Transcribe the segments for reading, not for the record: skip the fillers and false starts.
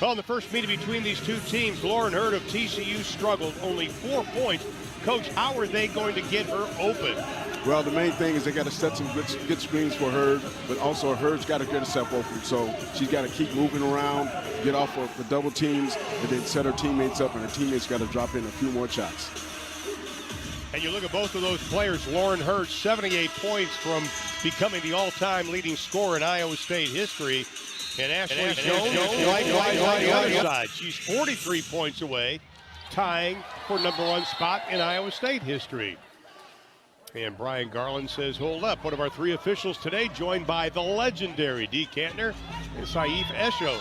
Well, in the first meeting between these two teams, Lauren Hurd of TCU struggled, only 4 points. Coach, how are they going to get her open? Well, the main thing is they got to set some good screens for Hurd, but also Hurd's got to get herself open. So she's got to keep moving around, get off of the double teams, and then set her teammates up, and her teammates got to drop in a few more shots. And you look at both of those players, Lauren Hurd, 78 points from becoming the all-time leading scorer in Iowa State history. And Ashley Jones on the other side. She's 43 points away, tying for #1 spot in Iowa State history. And Brian Garland says, hold up. One of our 3 officials today, joined by the legendary Dee Kantner and Saif Esho.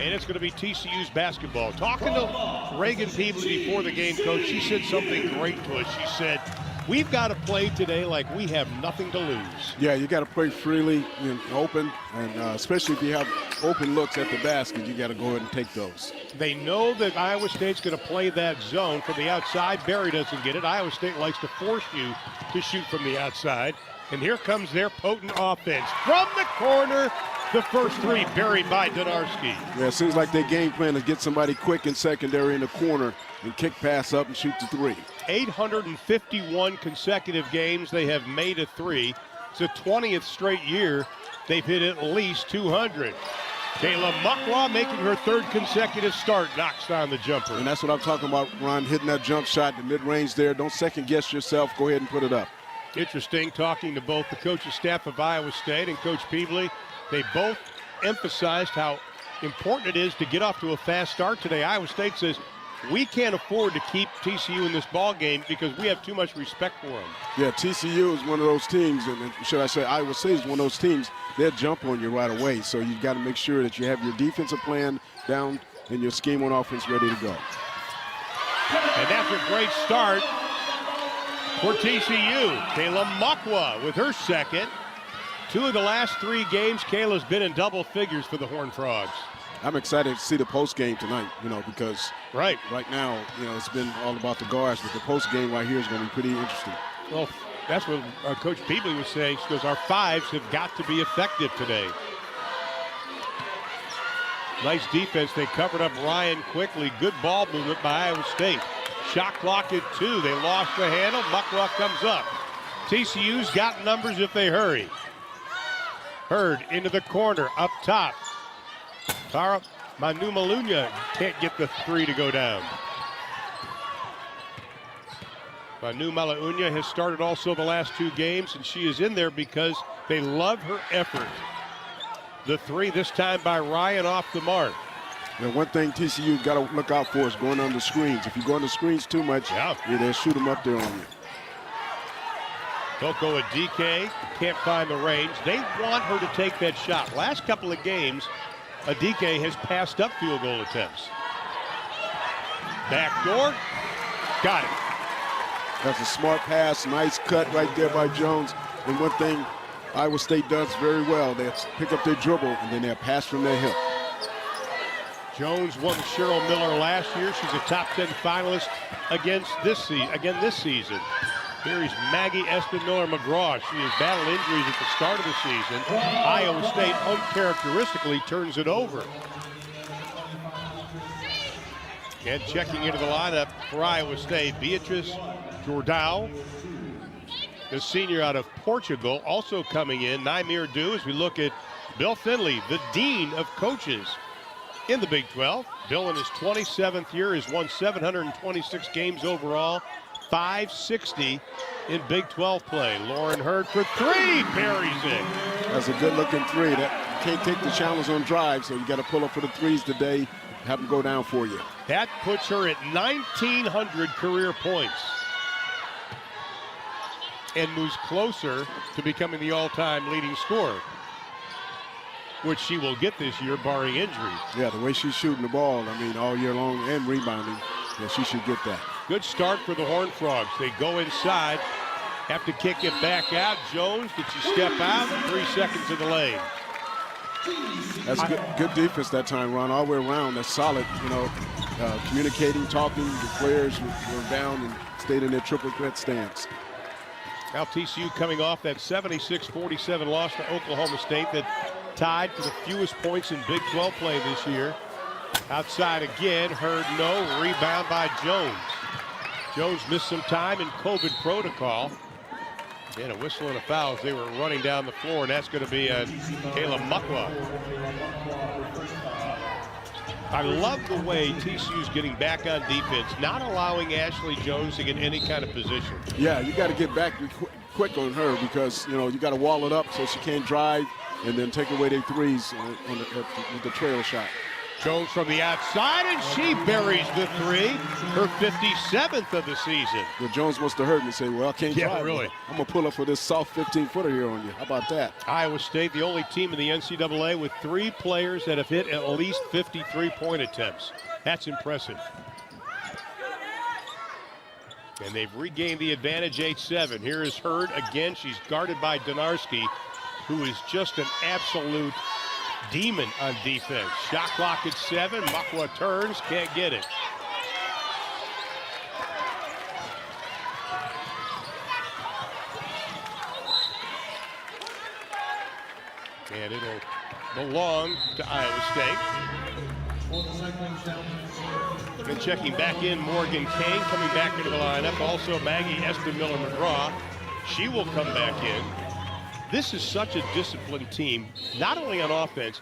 And it's going to be TCU's basketball. Talking to Reagan Peebley before the game, Coach, she said something great to us. She said, we've got to play today like we have nothing to lose. Yeah, you got to play freely and open, and especially if you have open looks at the basket, you got to go ahead and take those. They know that Iowa State's going to play that zone from the outside. Barry doesn't get it. Iowa State likes to force you to shoot from the outside. And here comes their potent offense. From the corner, the first 3 buried by Donarski. Yeah, it seems like their game plan is get somebody quick in secondary in the corner and kick pass up and shoot the 3. 851 consecutive games they have made a 3. It's the 20th straight year they've hit at least 200. Kayla Muckwa making her 3rd consecutive start, knocks down the jumper. And that's what I'm talking about, Ron, hitting that jump shot, the mid-range there. Don't second-guess yourself. Go ahead and put it up. Interesting, talking to both the coaching staff of Iowa State and Coach Peebley, they both emphasized how important it is to get off to a fast start today. Iowa State says, we can't afford to keep TCU in this ball game because we have too much respect for them. Yeah, TCU is one of those teams, and should I say Iowa State is one of those teams, they'll jump on you right away. So you've got to make sure that you have your defensive plan down and your scheme on offense ready to go. And that's a great start for TCU. Kayla Muckwa with her 2nd. 2 of the last 3 games, Kayla's been in double figures for the Horned Frogs. I'm excited to see the post game tonight, because right now, it's been all about the guards, but the post game right here is going to be pretty interesting. Well, that's what Coach Peebley was saying. She goes, our 5s have got to be effective today. Nice defense. They covered up Ryan quickly. Good ball movement by Iowa State. Shot clock at 2. They lost the handle. Muckwa comes up. TCU's got numbers if they hurry. Hurd into the corner, up top. Tara Manu-Malunya can't get the 3 to go down. Manu-Malunya has started also the last 2 games, and she is in there because they love her effort. The 3 this time by Ryan off the mark. Now, one thing TCU got to look out for is going on the screens. If you go on the screens too much, they'll shoot them up there on you. Don't go with DK, can't find the range. They want her to take that shot. Last couple of games, DK has passed up field goal attempts. Back door, got it. That's a smart pass, nice cut right there by Jones. And one thing Iowa State does very well, they pick up their dribble and then they'll pass from their hip. Jones won Cheryl Miller last year. She's a top 10 finalist again this season. Here's Maggie Espinola-McGraw. She has battled injuries at the start of the season. Iowa State uncharacteristically turns it over. And checking into the lineup for Iowa State, Beatriz Jordao, the senior out of Portugal, also coming in. Naimir Du, as we look at Bill Finley, the dean of coaches in the Big 12. Bill in his 27th year has won 726 games overall. 560 in Big 12 play. Lauren Hurd for 3, buries it. That's a good-looking 3. That can't take the challenge on drive, so you got to pull up for the 3s today. Have them go down for you. That puts her at 1,900 career points and moves closer to becoming the all-time leading scorer, which she will get this year, barring injuries. Yeah, the way she's shooting the ball, all year long and rebounding, she should get that. Good start for the Horned Frogs. They go inside, have to kick it back out. Jones, did she step out? 3 seconds in the lane. That's good defense that time, Ron. All the way around, that's solid. Communicating, talking. The players were down and stayed in their triple threat stance. Now TCU coming off that 76-47 loss to Oklahoma State that tied for the fewest points in Big 12 play this year. Outside again, Hurd no, rebound by Jones. Jones missed some time in COVID protocol. And a whistle and a foul as they were running down the floor, and that's going to be Kayla Mukwa. I love the way TCU's getting back on defense, not allowing Ashley Jones to get any kind of position. Yeah, you got to get back quick on her because, you know, you got to wall it up so she can't drive and then take away their threes with the trail shot. Jones from the outside, and she buries the three. Her 57th of the season. Well, Jones must have heard me say, well, I can't drive. Really. I'm going to pull up for this soft 15-footer here on you. How about that? Iowa State, the only team in the NCAA with 3 players that have hit at least 53-point attempts. That's impressive. And they've regained the advantage 8-7. Here is Hurd again. She's guarded by Donarski, who is just an absolute demon on defense. Shot clock at 7. Mukwa turns, can't get it. And it'll belong to Iowa State. And checking back in, Morgan Kane coming back into the lineup. Also Maggie Eston-Miller-McGraw. She will come back in. This is such a disciplined team, not only on offense,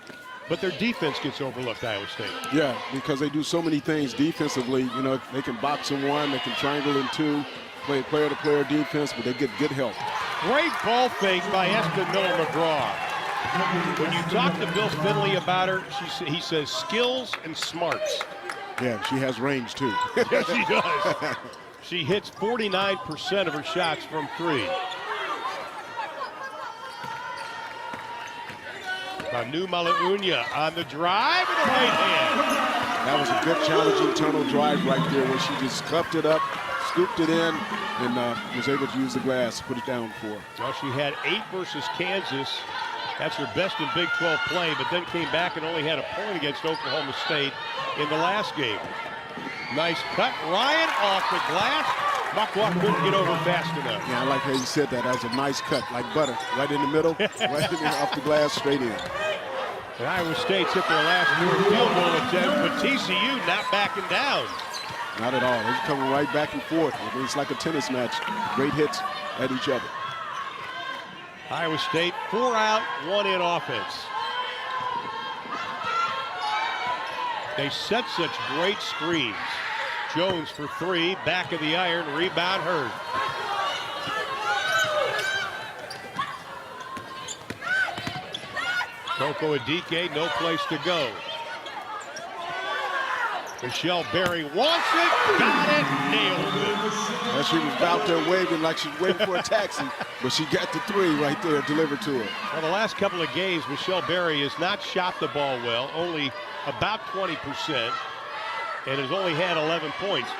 but their defense gets overlooked, Iowa State. Yeah, because they do so many things defensively. You know, they can box in 1, they can triangle in 2, play player-to-player defense, but they get good help. Great ball fake by Eston-Miller-McGraw. When you talk to Bill Finley about her, he says skills and smarts. Yeah, she has range, too. Yes, she does. She hits 49% of her shots from 3. Manu Malaunia on the drive and a right hand. That was a good challenging tunnel drive right there where she just cupped it up, scooped it in, and was able to use the glass to put it down for her. Well, she had 8 versus Kansas. That's her best in Big 12 play, but then came back and only had a point against Oklahoma State in the last game. Nice cut. Ryan off the glass. Mukwa couldn't get over fast enough. Yeah, I like how you said that. That was a nice cut, like butter, right in the middle, right in off the glass, straight in. And Iowa State's hit their last field goal attempt, but TCU not backing down. Not at all. They're coming right back and forth. It's like a tennis match. Great hits at each other. Iowa State 4 out, 1 in offense. They set such great screens. Jones for 3, back of the iron, rebound Hurd. Coco Adike, no place to go. Michelle Berry wants it, got it, nailed it. Well, she was out there waving like she was waiting for a taxi, but she got the 3 right there delivered to her. Well, the last couple of games, Michelle Berry has not shot the ball well, only about 20%, and has only had 11 points.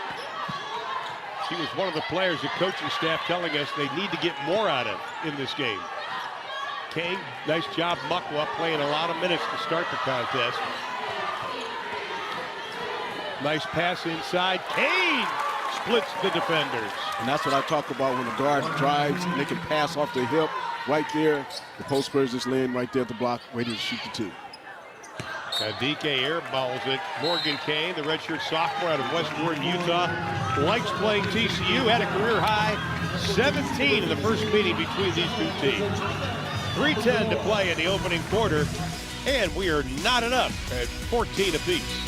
She was one of the players, the coaching staff telling us they need to get more out of in this game. Kane, nice job. Mukwa playing a lot of minutes to start the contest. Nice pass inside. Kane splits the defenders. And that's what I talk about when the guard drives and they can pass off the hip right there. The post players just laying right there at the block, ready to shoot the 2. DK airballs it. Morgan Kane, the redshirt sophomore out of West Warren, Utah, likes playing TCU. Had a career high 17 in the first meeting between these 2 teams. 3:10 to play in the opening quarter, and we are knotted up at 14 apiece.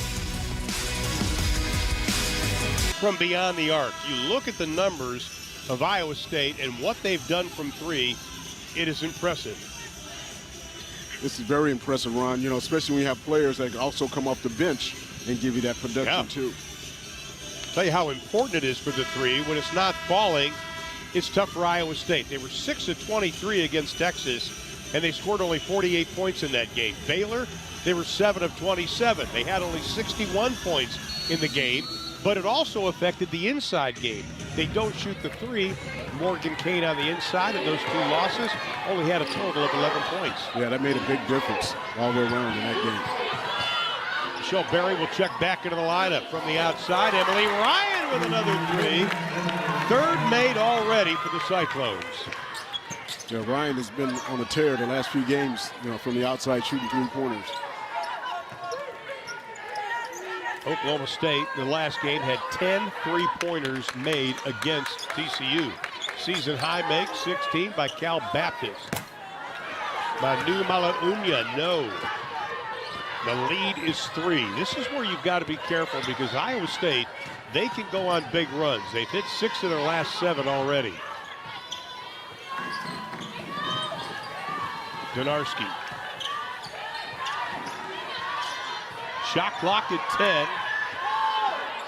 From beyond the arc, you look at the numbers of Iowa State and what they've done from 3, it is impressive. This is very impressive, Ron, you know, especially when you have players that also come off the bench and give you that production, too. Tell you how important it is for the 3. When it's not falling, it's tough for Iowa State. They were 6 of 23 against Texas, and they scored only 48 points in that game. Baylor, they were 7 of 27. They had only 61 points in the game, but it also affected the inside game. They don't shoot the 3. Morgan Kane on the inside, and those 2 losses only had a total of 11 points. Yeah, that made a big difference all the way around in that game. Michelle Berry will check back into the lineup from the outside. Emily Ryan with another 3. 3rd made already for the Cyclones. Yeah, Ryan has been on a tear the last few games, from the outside shooting three-pointers. Oklahoma State, the last game, had 10 three-pointers made against TCU. Season high make, 16 by Cal Baptist. Manu Malaunia, no. The lead is 3. This is where you've got to be careful because Iowa State, they can go on big runs. They've hit 6 of their last 7 already. Donarski. Shot clock at 10.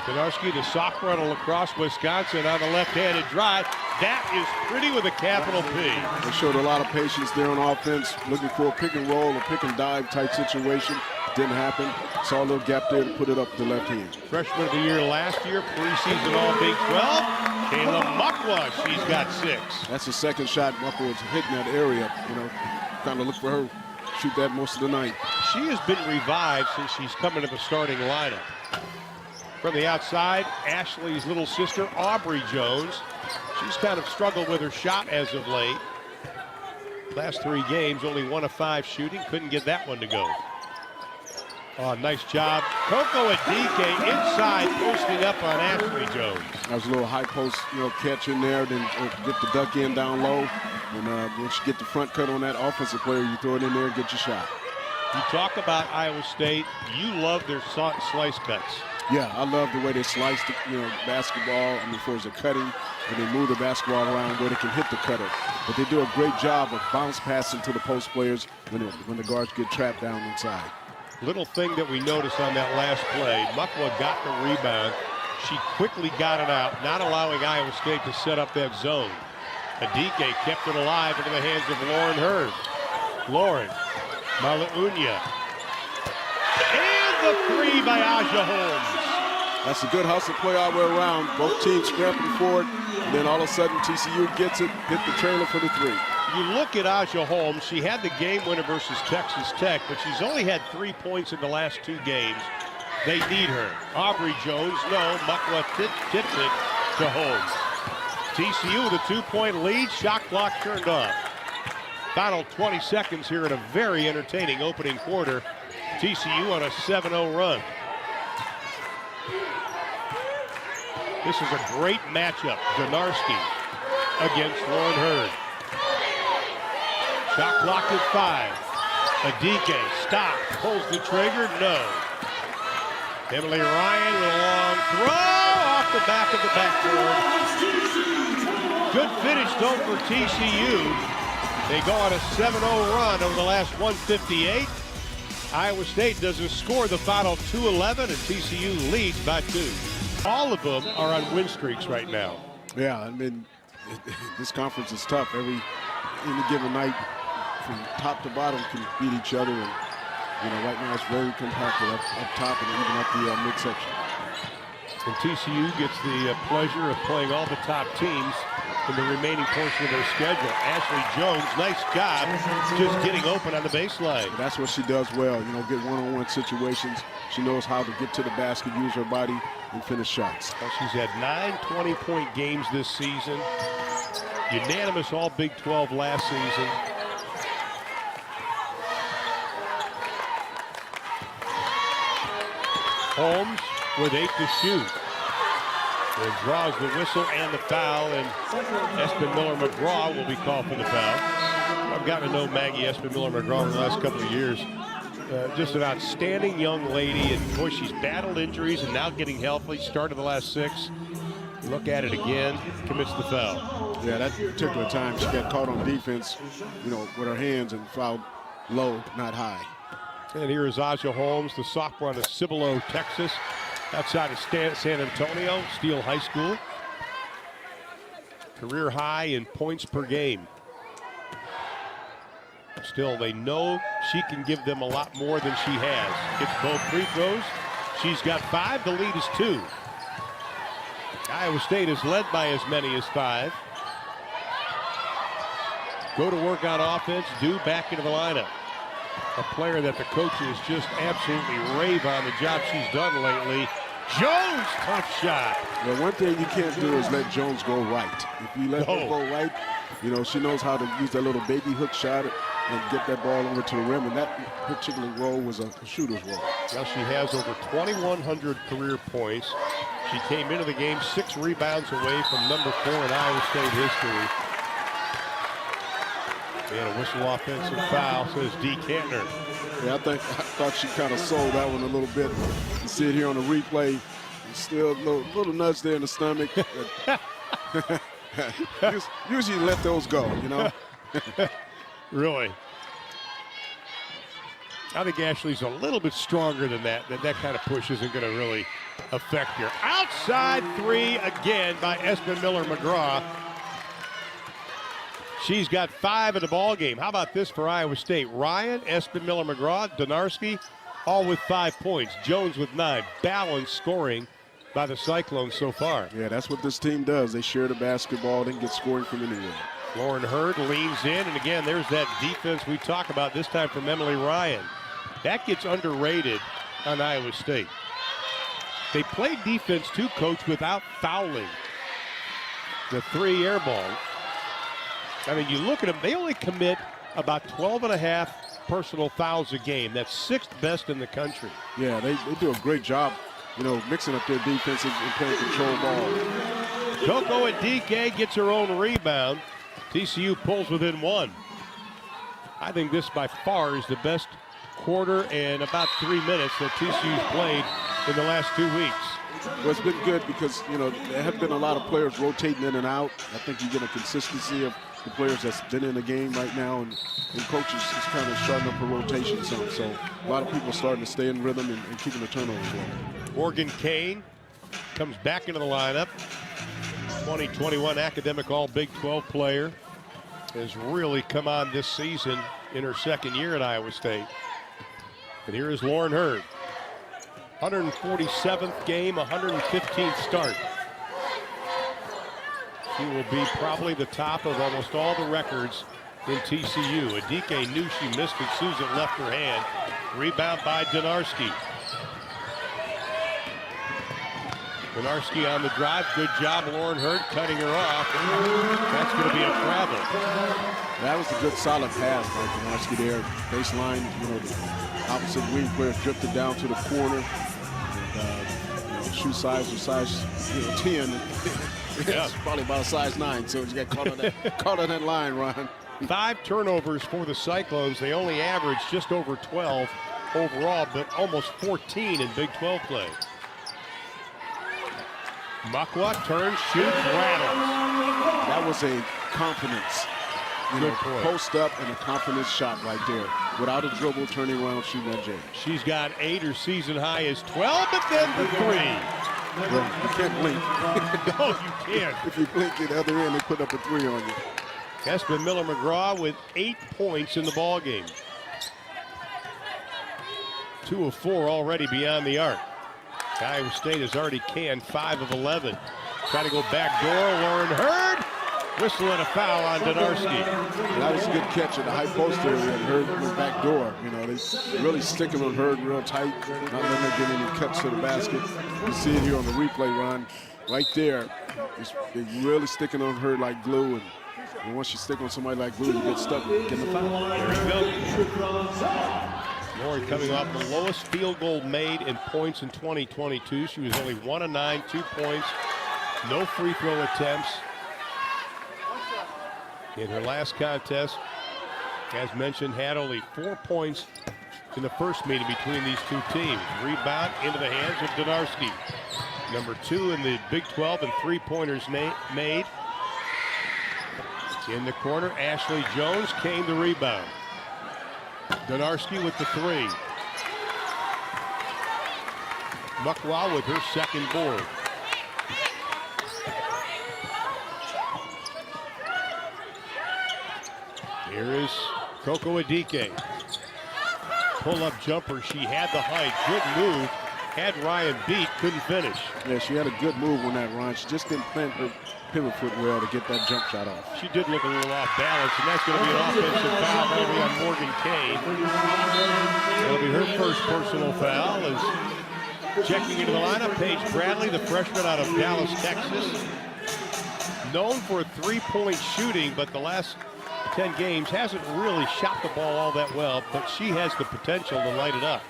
Donarski, the sophomore out of La Crosse, Wisconsin, on the left-handed drive. That is pretty with a capital P. They showed a lot of patience there on offense, looking for a pick and roll, a pick and dive type situation. Didn't happen. Saw a little gap there to put it up with the left hand. Freshman of the year last year, preseason All Big 12. Kayla Muckwa, she's got 6. That's the second shot Muckwa was hitting that area. Kind of look for her, shoot that most of the night. She has been revived since she's come into the starting lineup. From the outside, Ashley's little sister, Aubrey Jones. She's kind of struggled with her shot as of late. Last 3 games, only 1 of 5 shooting. Couldn't get that one to go. Oh, nice job. Coco Adike inside, posting up on Ashley Jones. That was a little high post, catch in there, then get the duck in down low. And once you get the front cut on that offensive player, you throw it in there and get your shot. You talk about Iowa State. You love their slice cuts. Yeah, I love the way they slice the basketball. I mean, as far as the cutting, and they move the basketball around where they can hit the cutter. But they do a great job of bounce passing to the post players when the guards get trapped down inside. Little thing that we noticed on that last play, Muckwa got the rebound. She quickly got it out, not allowing Iowa State to set up that zone. Adike kept it alive into the hands of Lauren Hurd. Lauren, Malaunia. And the 3 by Aja Holmes. That's a good hustle play all the way around. Both teams scrambling for it, and then all of a sudden TCU gets it, hit the trailer for the 3. You look at Aja Holmes, she had the game winner versus Texas Tech, but she's only had 3 points in the last 2 games. They need her. Aubrey Jones, no. Muckwa tipped it to Holmes. TCU with a 2-point lead, shot clock turned off. Final 20 seconds here in a very entertaining opening quarter. TCU on a 7-0 run. This is a great matchup. Donarski against Lauren Hurd. Shot clock at 5. Adike stop, pulls the trigger, no. Emily Ryan with a long throw off the back of the backboard. Good finish though for TCU. They go on a 7-0 run over the last 158. Iowa State doesn't score the final 2:11, and TCU leads by 2. All of them are on win streaks right now. Yeah, I mean, this conference is tough. Any given night, from top to bottom, can beat each other. And right now it's very compacted up top and even up the midsection. And TCU gets the pleasure of playing all the top teams in the remaining portion of their schedule. Ashley Jones, nice job just getting open on the baseline. That's what she does well, get one-on-one situations. She knows how to get to the basket, use her body, and finish shots. Well, she's had 9 20-point games this season. Unanimous All Big 12 last season. Holmes with 8 to shoot. It draws the whistle and the foul, and Espen Miller-McGraw will be called for the foul. I've gotten to know Maggie Espen Miller-McGraw in the last couple of years. Just an outstanding young lady, and boy, she's battled injuries and now getting healthy. Started the last 6. Look at it again, commits the foul. Yeah, that particular time she got caught on defense, with her hands and fouled low, not high. And here is Aja Holmes, the sophomore out of Cibolo, Texas, outside of San Antonio, Steele High School. Career high in points per game. Still, they know she can give them a lot more than she has. Gets both free throws. She's got 5. The lead is 2. Iowa State is led by as many as 5. Go to work on offense. Due back into the lineup. A player that the coaches just absolutely rave on the job she's done lately. Jones, tough shot. Well, one thing you can't do is let Jones go right. If you let her go right, You know, she knows how to use that little baby hook shot and get that ball over to the rim, and that particular role was a shooter's role. Well, she has over 2,100 career points. She came into the game 6 rebounds away from number 4 in Iowa State history. And a whistle offensive foul, says D. Kantner. Yeah, I thought she kind of sold that one a little bit. You see it here on the replay. Still a little nudge there in the stomach. Usually let those go, you know. Really? I think Ashley's a little bit stronger than that. That kind of push isn't going to really affect her. Outside 3 again by Espen Miller-McGraw. She's got 5 in the ball game. How about this for Iowa State? Ryan, Espen Miller-McGraw, Donarski, all with 5 points. Jones with 9. Balanced scoring by the Cyclones so far. Yeah, that's what this team does. They share the basketball, they can get scoring from anywhere. Lauren Hurd leans in, and again, there's that defense we talk about, this time from Emily Ryan. That gets underrated on Iowa State. They play defense too, Coach, without fouling. The 3 air ball. I mean, you look at them, they only commit about 12.5 personal fouls a game. That's 6th best in the country. Yeah, they do a great job, you know, mixing up their defense and playing control ball. Coco Adike gets her own rebound. TCU pulls within 1. I think this by far is the best quarter and about 3 minutes that TCU's played in the last 2 weeks. Well, it's been good because, you know, there have been a lot of players rotating in and out. I think you get a consistency of the players that's been in the game right now, and coaches is kind of starting up a rotation some. So a lot of people starting to stay in rhythm and keeping the turnovers low. Morgan Kane comes back into the lineup. 2021 academic all Big 12 player, has really come on this season in her 2nd year at Iowa State. And here is Lauren Hurd. 147th game, 115th start. She will be probably the top of almost all the records in TCU. Adike knew she missed it. Susan left her hand. Rebound by Donarski. Donarski on the drive. Good job, Lauren Hurd, cutting her off. That's going to be a travel. That was a good solid pass by Donarski there. Baseline, you know, the opposite wing player drifted down to the corner. And, shoe size was size 10. It's probably about a size 9, so you got caught on that line, Ron. 5 turnovers for the Cyclones. They only averaged just over 12 overall, but almost 14 in Big 12 play. Makwa turns, shoots, rattles. That was a confidence, post up and a confidence shot right there. Without a dribble, turning around, shooting that jam. She's got 8. Her season high is 12, but then the 3. Well, you can't blink. No, you can't. If you blink at the other end, they put up a 3 on you. Espen Miller-McGraw with 8 points in the ball game. 2 of 4 already beyond the arc. Iowa State has already canned 5 of 11. Trying to go back door, Lauren Hurd. Whistle and a foul on Donarski. That was a good catch at the high post there, and Hurd went back door. You know, they really sticking on Hurd real tight, not letting her get any cuts to the basket. You see it here on the replay, Ron. Right there, they're really sticking on Hurd like glue, and once you stick on somebody like glue, you get stuck getting the foul. There you go. Lauren coming off the lowest field goal made in points in 2022. She was only 1 of 9, 2 points, no free throw attempts. In her last contest, as mentioned, had only 4 points in the first meeting between these 2 teams. Rebound into the hands of Donarski. Number 2 in the Big 12 and 3-pointers made. In the corner, Ashley Jones came the rebound. Donarski with the 3. Makwa with her 2nd board. Here is Coco Adike. Pull-up jumper. She had the height. Good move. Had Ryan beat. Couldn't finish. Yeah, she had a good move on that run. She just didn't plant her pivot foot well to get that jump shot off. She did look a little off balance, and that's going to be an offensive foul. That'll be on Morgan Kane. That'll be her first personal foul. As checking into the lineup, Paige Bradley, the freshman out of Dallas, Texas. known for three-point shooting, but the last 10 games hasn't really shot the ball all that well, but she has the potential to light it up.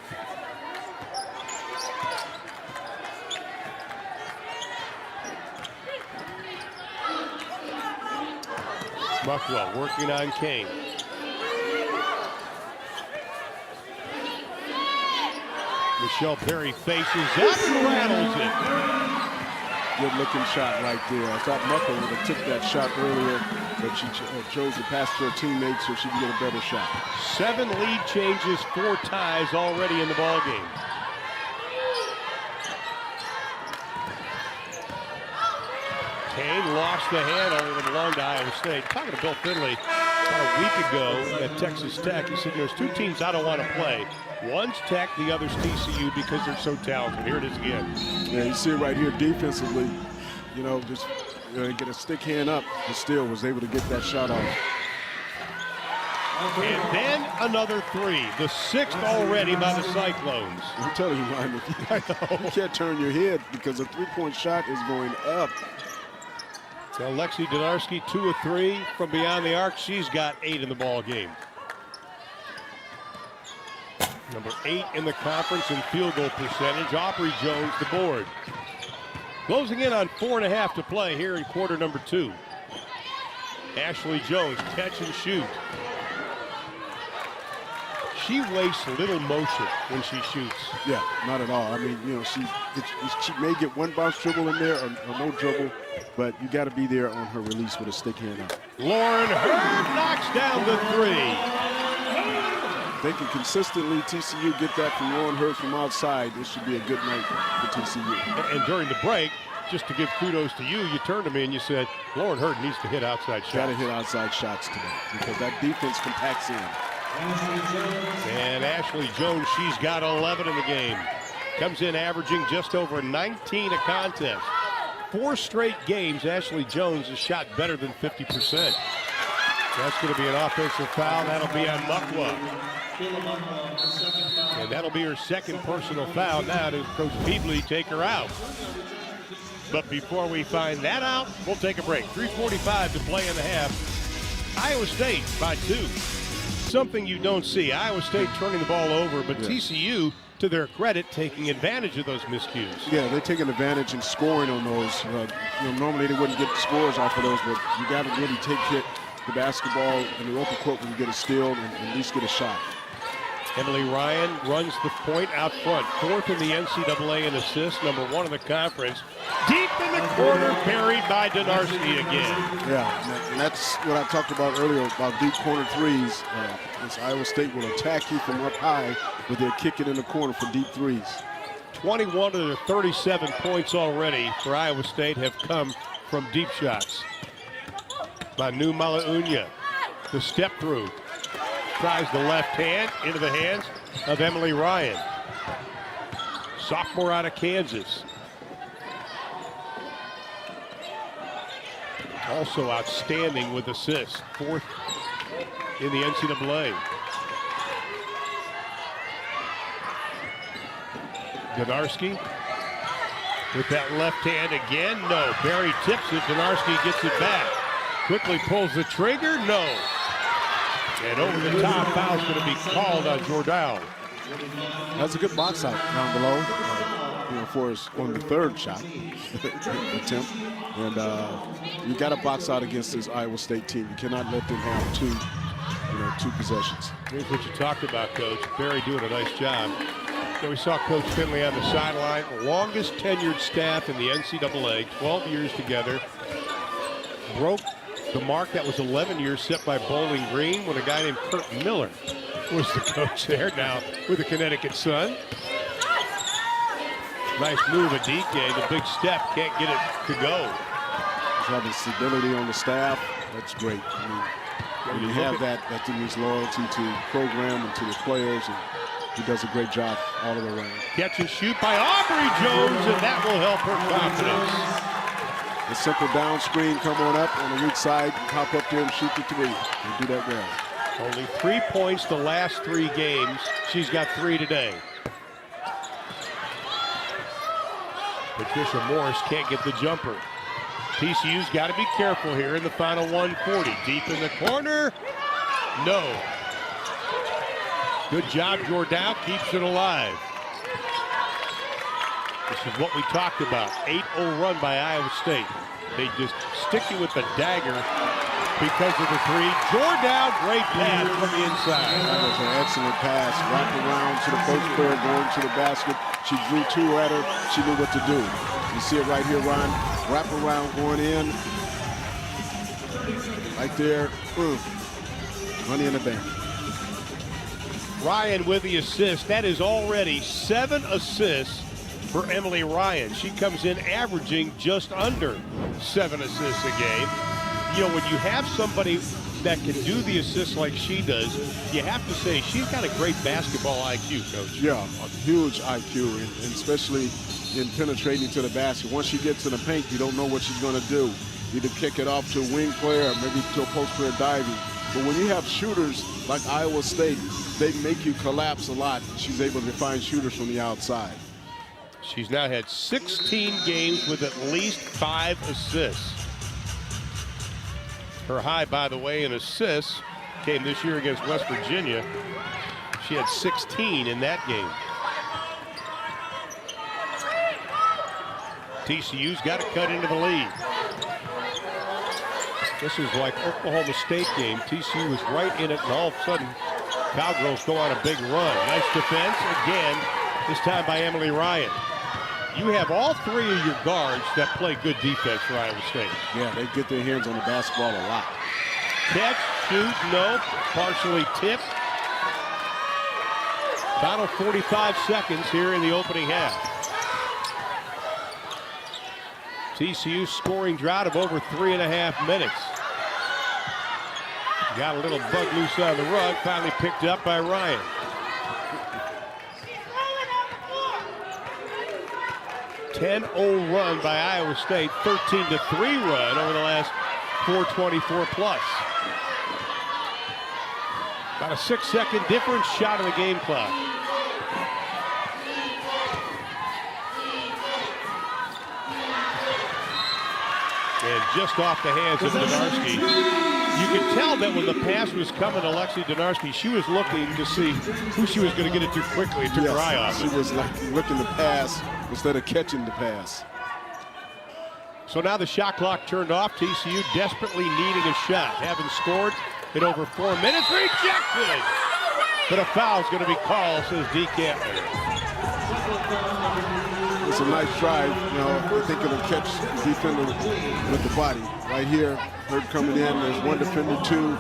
Buckwell working on Kane. Michelle Perry faces up and rattles it. Good looking shot right there. I thought Mucker would have took that shot earlier, but she chose to pass to her teammates so she can get a better shot. 7 lead changes, 4 ties already in the ball game. Kane lost the handle and belonged to Iowa State. Talking to Bill Finley about a week ago at Texas Tech, he said there's 2 teams I don't want to play. One's Tech, the other's TCU because they're so talented. Here it is again. Yeah, you see it right here defensively. You know, just get a stick hand up, but still was able to get that shot off. And then another 3, the 6th already by the Cyclones. I'm telling you, Ryan, you can't turn your head because a 3-point shot is going up. So Lexi Donarski, 2 of 3 from beyond the arc. She's got 8 in the ball game. Number 8 in the conference in field goal percentage. Aubrey Jones, the board. Closing in on 4.5 to play here in quarter number 2. Ashley Jones, catch and shoot. She wastes little motion when she shoots. Yeah, not at all. I mean, you know, she may get one bounce dribble in there or no dribble, but you got to be there on her release with a stick hand up. Lauren Hurd knocks down the 3. They can consistently, TCU, get that from Lauren Hurd from outside. This should be a good night for TCU. And during the break, just to give kudos to you, you turned to me and you said, Lauren Hurd needs to hit outside shots. Got to hit outside shots today because that defense compacts in. And Ashley Jones, she's got 11 in the game. Comes in averaging just over 19 a contest. 4 straight games, Ashley Jones has shot better than 50%. That's going to be an offensive foul. That'll be on Muckwa. And that'll be her 2nd personal foul. Now does Coach Peebley take her out. But before we find that out, we'll take a break. 3:45 to play in the half. Iowa State by 2. Something you don't see. Iowa State turning the ball over, but TCU, to their credit, taking advantage of those miscues. Yeah, they're taking advantage and scoring on those. Normally they wouldn't get scores off of those, but you got to really take the basketball in the open court when you get a steal and at least get a shot. Emily Ryan runs the point out front. 4th in the NCAA in assists, number 1 in the conference. Deep in the corner, buried by Donarski again. Yeah, and that's what I talked about earlier about deep corner threes. This Iowa State will attack you from up high, but they'll kick it in the corner for deep threes. 21 of the 37 points already for Iowa State have come from deep shots. Manu Malaunia, the step through. Tries the left hand into the hands of Emily Ryan. Sophomore out of Kansas. Also outstanding with assists. 4th in the NCAA. Donarski with that left hand again. No. Barry tips it. Donarski gets it back. Quickly pulls the trigger. No. And over the top, foul's going to be called on Jordan. That's a good box out down below, for us on the 3rd shot attempt. And you got to box out against this Iowa State team. You cannot let them have 2 possessions. Here's what you talked about, Coach. Barry doing a nice job. We saw Coach Finley on the sideline. Longest tenured staff in the NCAA, 12 years together. Broke the mark that was 11 years set by Bowling Green when a guy named Kurt Miller was the coach there, now with the Connecticut Sun. Nice move, Adike. The big step, can't get it to go. He's having stability on the staff. That's great. I mean, when you have that means loyalty to the program and to the players, and he does a great job all the way around. Catch and shoot by Aubrey Jones, and that will help her confidence. The simple down screen, come on up on the weak side, hop up there and shoot the 3. They do that well. Only 3 points the last 3 games. She's got 3 today. Patricia Morris can't get the jumper. TCU's got to be careful here in the final 140. Deep in the corner. No. Good job, Jordan keeps it alive. This is what we talked about. 8-0 run by Iowa State. They just stick you with the dagger because of the three. Jordan, great pass from the inside. That was an excellent pass. Wrapped around to the first player, going to the basket. She drew two at her. She knew what to do. You see it right here, Ron. Wrap around, going in. Right there. Boom. Money in the bank. Ryan with the assist. That is already 7 assists for Emily Ryan. She comes in averaging just under 7 assists a game. You know, when you have somebody that can do the assists like she does, you have to say she's got a great basketball IQ, Coach. Yeah, a huge IQ, and especially in penetrating to the basket. Once she gets to the paint, you don't know what she's going to do. Either kick it off to a wing player or maybe to a post player diving. But when you have shooters like Iowa State, they make you collapse a lot. She's able to find shooters from the outside. She's now had 16 games with at least 5 assists. Her high, by the way, in assists came this year against West Virginia. She had 16 in that game. TCU's got to cut into the lead. This is like Oklahoma State game. TCU was right in it, and all of a sudden, Cowgirls go on a big run. Nice defense again, this time by Emily Ryan. You have all 3 of your guards that play good defense for Iowa State. Yeah, they get their hands on the basketball a lot. Catch, shoot, no, partially tipped. Final 45 seconds here in the opening half. TCU scoring drought of over 3.5 minutes. Got a little bug loose on the rug, finally picked up by Ryan. A 10-0 run by Iowa State, 13-3 run over the last 4:24 plus. About a 6-second difference, shot of the game clock. And just off the hands of Donarski. You could tell that when the pass was coming to Lexi Donarski, she was looking to see who she was going to get it to quickly. It took her eye off. She was like looking to pass instead of catching the pass. So now the shot clock turned off. TCU desperately needing a shot. Having scored in over 4 minutes. Rejected! But a foul's going to be called, says D. Campbell. It's a nice try. You know, I think it'll catch the defender with the body. Right here, Hurt coming in. There's one defender, 2,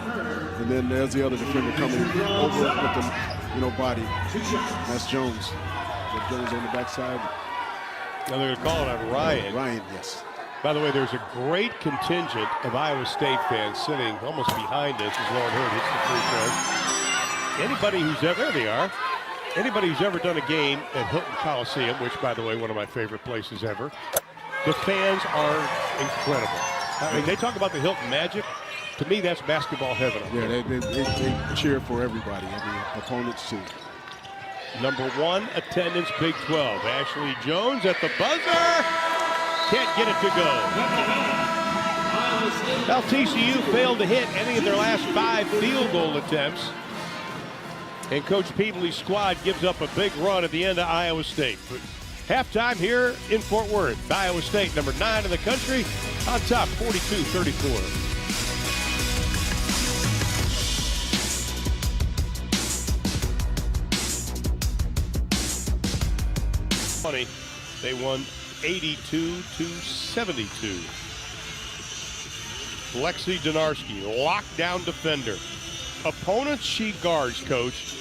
and then there's the other defender coming over with the, body. That's Jones. Jones on the backside. Now they're going to call it on Ryan. Ryan, yes. By the way, there's a great contingent of Iowa State fans sitting almost behind us as Lauren Hurt hits the free throw. Anybody who's ever, there they are. Anybody who's ever done a game at Hilton Coliseum, which, by the way, one of my favorite places ever, the fans are incredible. I mean, they talk about the Hilton Magic. To me, that's basketball heaven. Yeah, they cheer for everybody. I mean, opponents too. Number 1 attendance, Big 12. Ashley Jones at the buzzer. Can't get it to go. Well, TCU failed to hit any of their last 5 field goal attempts. And Coach Peebley's squad gives up a big run at the end of Iowa State. But halftime here in Fort Worth. Iowa State, number 9 in the country, on top, 42-34. They won 82-72. Lexi Donarski, lockdown defender. Opponents she guards, Coach,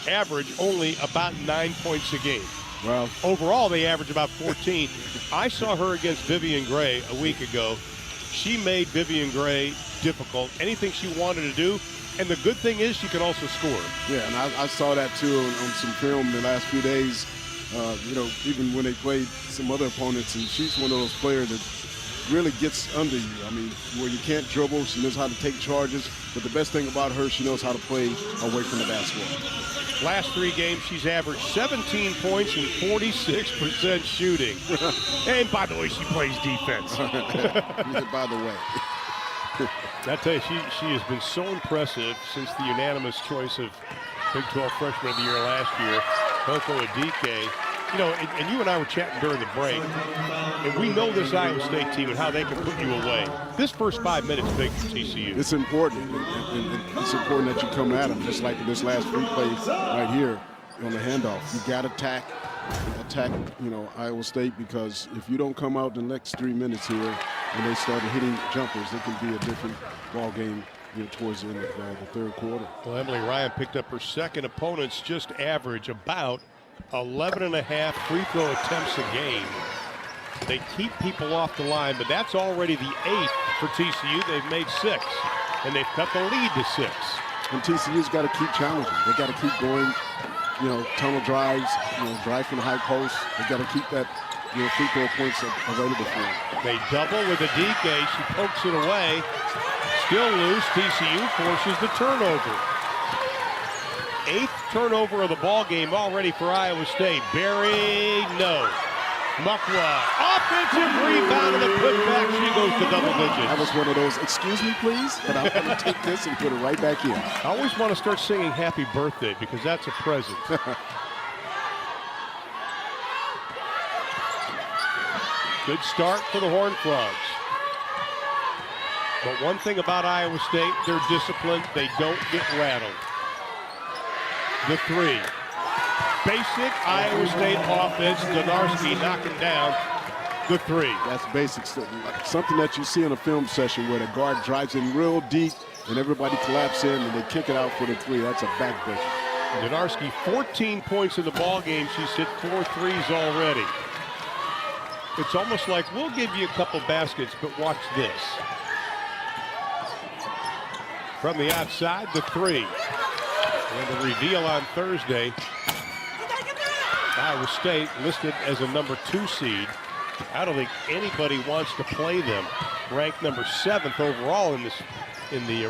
average only about 9 points a game. Well, overall, they average about 14. I saw her against Vivian Gray a week ago. She made Vivian Gray difficult. Anything she wanted to do. And the good thing is she can also score. Yeah, and I saw that too on some film the last few days. Even when they played some other opponents, and she's one of those players that really gets under you. I mean, where you can't dribble, she knows how to take charges. But the best thing about her, she knows how to play away from the basketball. Last 3 games, she's averaged 17 points and 46% shooting. And by the way, she plays defense. By the way. I tell you, she has been so impressive since the unanimous choice of Big 12 Freshman of the Year last year, Coco Adike. You know, and you and I were chatting during the break, and we know this Iowa State team and how they can put you away. This first 5 minutes big for TCU. It's important, and it's important that you come at them, just like this last free play right here on the handoff. You got to attack, you know, Iowa State, because if you don't come out the next 3 minutes here and they start hitting jumpers, it can be a different ball game here towards the end of the third quarter. Well, Emily Ryan picked up her second. Opponents just average about 11.5 free throw attempts a game. They keep people off the line, but that's already the 8th for TCU. They've made 6, and they've cut the lead to 6. And TCU's got to keep challenging. They got to keep going, you know, tunnel drives, you know, drive from the high post. They got to keep that, you know, free throw points available for them. They double with Adike. She pokes it away. Still loose. TCU forces the turnover. 8th turnover of the ball game already for Iowa State. Berry, no. Mukwa, offensive rebound and the putback. She goes to double digits. That was one of those, excuse me, please, but I'm going to take this and put it right back in. I always want to start singing Happy Birthday because that's a present. Good start for the Horned Frogs. But one thing about Iowa State, they're disciplined. They don't get rattled. The 3. Basic Iowa State offense. Donarski knocking down the 3. That's basic stuff. Something that you see in a film session where the guard drives in real deep and everybody collapses in and they kick it out for the 3. That's a backbreaker. Donarski, 14 points in the ball game. She's hit 4 threes already. It's almost like we'll give you a couple baskets, but watch this. From the outside, the 3. And the reveal on Thursday, Iowa State listed as a number 2 seed. I don't think anybody wants to play them. Ranked number 7th overall in the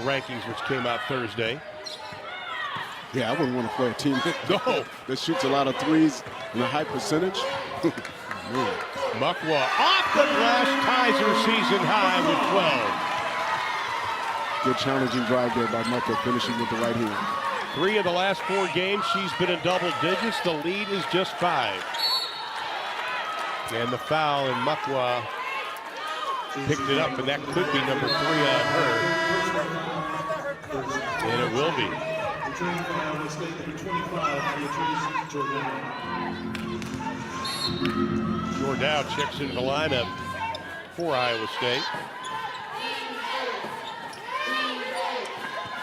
rankings, which came out Thursday. Yeah, I wouldn't want to play a team that shoots a lot of threes and a high percentage. Mukwa off the glass, ties her season high with 12. Good challenging drive there by Mukwa, finishing with the right hand. 3 of the last 4 games, she's been in double digits. The lead is just 5. And the foul, and Mukwa picked it up, and that could be number 3 on her. And it will be. Jordan checks into the lineup for Iowa State.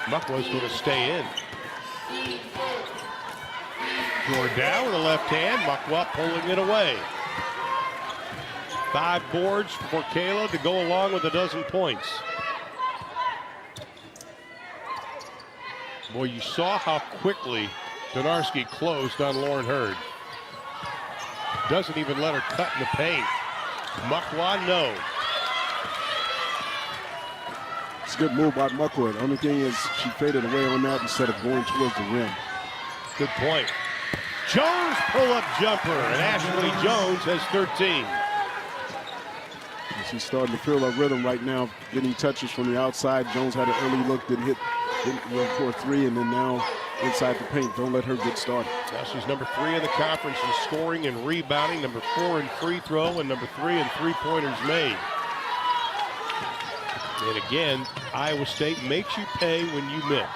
Mukwa's going to stay in. Jordan with the left hand. Mukwa pulling it away. 5 boards for Kayla to go along with 12 points. Boy, you saw how quickly Donarski closed on Lauren Hurd. Doesn't even let her cut in the paint. Mukwa, no. It's a good move by Mukwa. The only thing is she faded away on that instead of going towards the rim. Good point. Jones pull-up jumper, and Ashley Jones has 13. She's starting to feel her rhythm right now, getting touches from the outside. Jones had an early look, didn't for a 3, and then now inside the paint. Don't let her get started. Now she's number 3 in the conference in scoring and rebounding, number 4 in free throw, and number 3 in three-pointers made. And again, Iowa State makes you pay when you miss.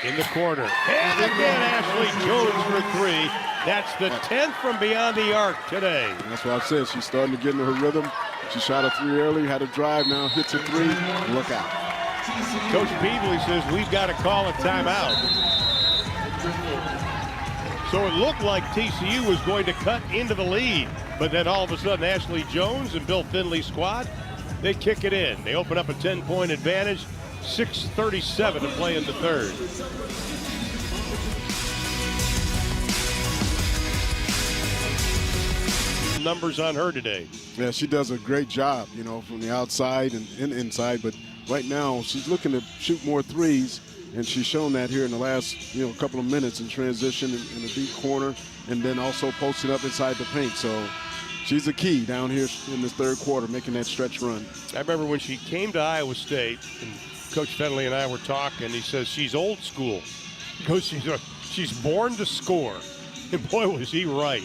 In the corner. And again, Ashley Jones for 3. That's the 10th from beyond the arc today. That's what I said. She's starting to get into her rhythm. She shot a 3 early, had a drive, now hits a 3. Look out. Coach Beasley says we've got to call a timeout. So it looked like TCU was going to cut into the lead, but then all of a sudden Ashley Jones and Bill Finley's squad, they kick it in. They open up a 10-point advantage. 6:37 to play in the third. some numbers on her today. Yeah, she does a great job, you know, from the outside and inside. But right now, she's looking to shoot more threes, and she's shown that here in the last, you know, couple of minutes in transition in the deep corner, and then also posting up inside the paint. So she's a key down here in this third quarter, making that stretch run. I remember when she came to Iowa State, and Coach Fenley and I were talking. He says she's old school. He goes, she's born to score. And boy, was he right.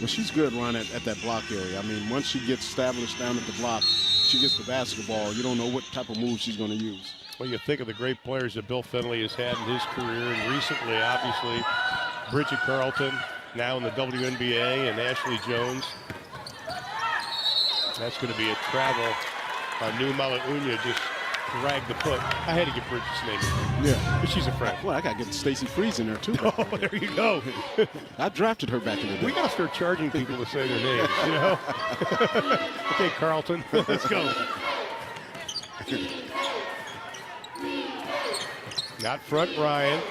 Well, she's good, Ron, at that block area. I mean, once she gets established down at the block, she gets the basketball. You don't know what type of move she's going to use. Well, you think of the great players that Bill Fenley has had in his career, and recently, obviously, Bridget Carlton, now in the WNBA, and Ashley Jones. That's going to be a travel on New Malaunia, just dragged the foot. I had to get Bridget's name. Yeah. But she's a friend. Well, I got to get Stacey Freeze in there, too. Oh, there you go. I drafted her back in the day. We got to start charging people to say their names, you know? Okay, Carlton, let's go. Out front, Ryan.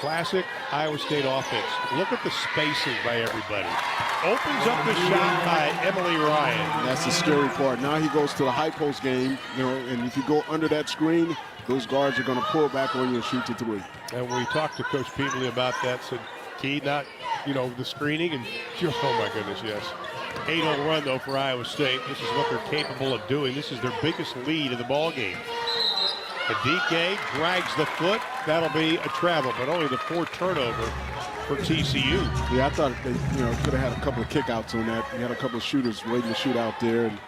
Classic Iowa State offense. Look at the spacing by everybody. Opens up the shot by Emily Ryan. That's the scary part. Now he goes to the high post game, you know, and if you go under that screen, those guards are going to pull back on you and shoot the three. And we talked to Coach Peebley about that, said, key, not, you know, the screening, and she goes, oh my goodness, yes. 8-0 run, though, for Iowa State. This is what they're capable of doing. This is their biggest lead of the ball game. Adike drags the foot. That'll be a travel, but only the 4th turnover for TCU. Yeah, I thought they, you know, could have had a couple of kickouts on that. You had a couple of shooters waiting to shoot out there, and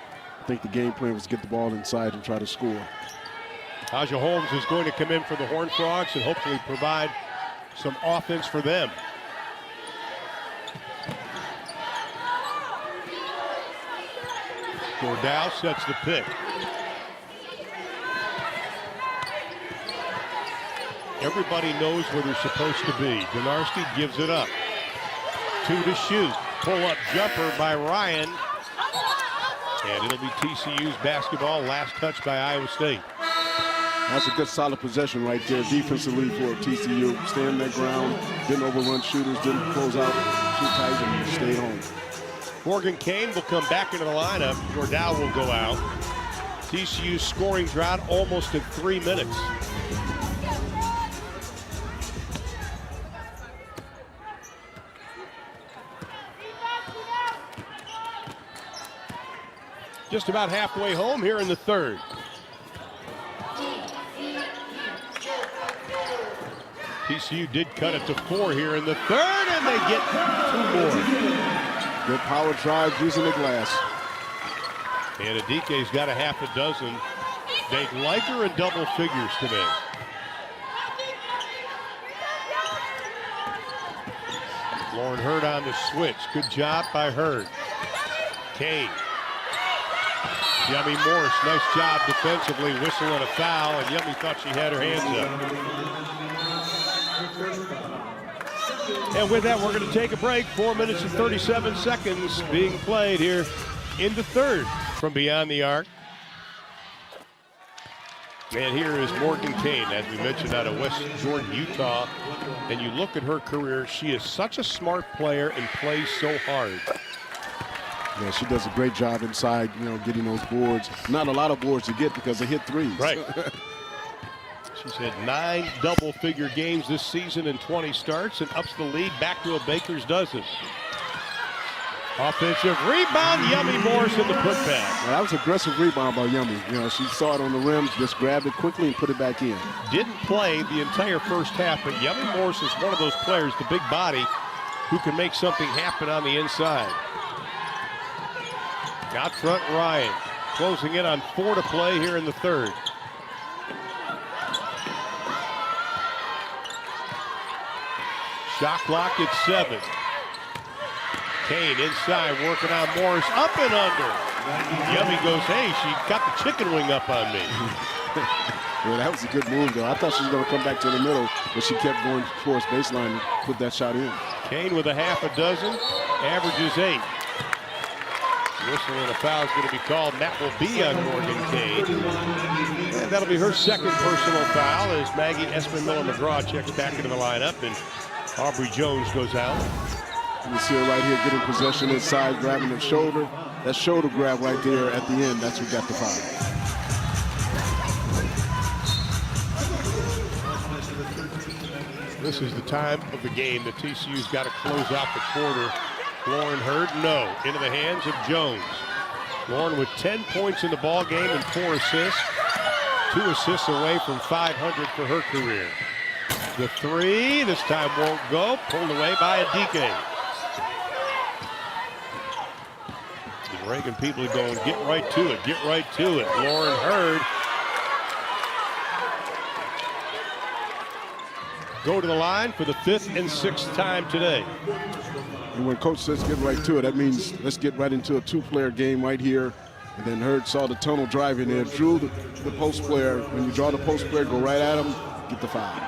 I think the game plan was to get the ball inside and try to score. Aja Holmes is going to come in for the Horned Frogs and hopefully provide some offense for them. Jordow sets the pick. Everybody knows where they're supposed to be. Donarski gives it up. 2 to shoot. Pull-up jumper by Ryan. And it'll be TCU's basketball. Last touch by Iowa State. That's a good solid possession right there defensively for TCU. Staying their ground, didn't overrun shooters, didn't close out too tight, and stayed home. Morgan Kane will come back into the lineup. Jordow will go out. TCU's scoring drought almost in 3 minutes. Just about halfway home here in the third. TCU did cut it to 4 here in the third, and they get 2 more. Good power drive using the glass. And Adike's got a half a dozen. They'd like her in double figures today. Lauren Hurd on the switch. Good job by Hurd. Kane. Yummy Morris, nice job defensively, whistling a foul, and Yummy thought she had her hands up. And with that, we're going to take a break. 4 minutes and 37 seconds being played here in the third from beyond the arc. And here is Morgan Kane, as we mentioned, out of West Jordan, Utah. And you look at her career, she is such a smart player and plays so hard. Yeah, she does a great job inside, you know, getting those boards. Not a lot of boards to get because they hit threes. Right. She's had 9 double-figure games this season and 20 starts, and ups the lead back to a baker's dozen. Offensive rebound, Yummy Morris in the putback. Well, that was an aggressive rebound by Yummy. You know, she saw it on the rim, just grabbed it quickly and put it back in. Didn't play the entire first half, but Yummy Morris is one of those players, the big body, who can make something happen on the inside. Out front, Ryan. Closing in on 4 to play here in the third. Shot clock at 7. Kane inside, working on Morris, up and under. Yummy goes, hey, she got the chicken wing up on me. Well, that was a good move, though. I thought she was going to come back to the middle, but she kept going towards baseline and put that shot in. Kane with a half a dozen, averages 8. Whistle and a foul is going to be called. And that will be on Morgan Kane. And that'll be her second personal foul as Maggie Espin-Miller-McGraw checks back into the lineup and Aubrey Jones goes out. You see her right here getting possession inside, grabbing the shoulder. That shoulder grab right there at the end, that's what got the foul. This is the time of the game that TCU's got to close out the quarter. Lauren Hurd, no. Into the hands of Jones. Lauren with 10 points in the ball game and 4 assists. 2 assists away from 500 for her career. The three, this time won't go. Pulled away by Adike. And Reagan people are going, get right to it, get right to it. Lauren Hurd. Go to the line for the 5th and 6th time today. And when coach says get right to it, that means let's get right into a 2-player game right here. And then Hurd saw the tunnel drive in there, drew the post player. When you draw the post player, go right at him, get the foul.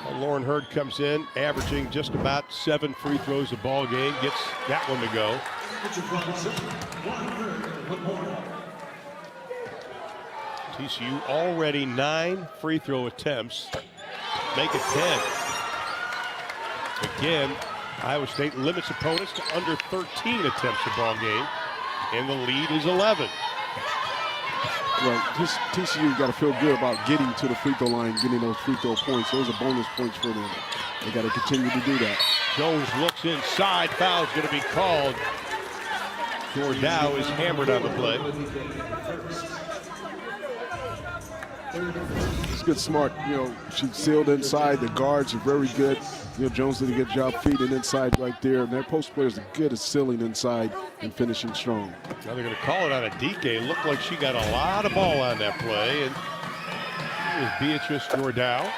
Well, Lauren Hurd comes in, averaging just about 7 free throws a ball game, gets that one to go. TCU already 9 free throw attempts. Make it 10. Again, Iowa State limits opponents to under 13 attempts a ball game, and the lead is 11. Well, TCU got to feel good about getting to the free throw line, getting those free throw points. Those are bonus points for them. They got to continue to do that. Jones looks inside. Foul's going to be called. Jordow is hammered on the play. It's good, smart. You know, she sealed inside. The guards are very good. You know, Jones did a good job feeding inside right there. And their post players are good at sealing inside and finishing strong. Now they're going to call it on Adike. Looked like she got a lot of ball on that play. And here's Beatrice Jordow.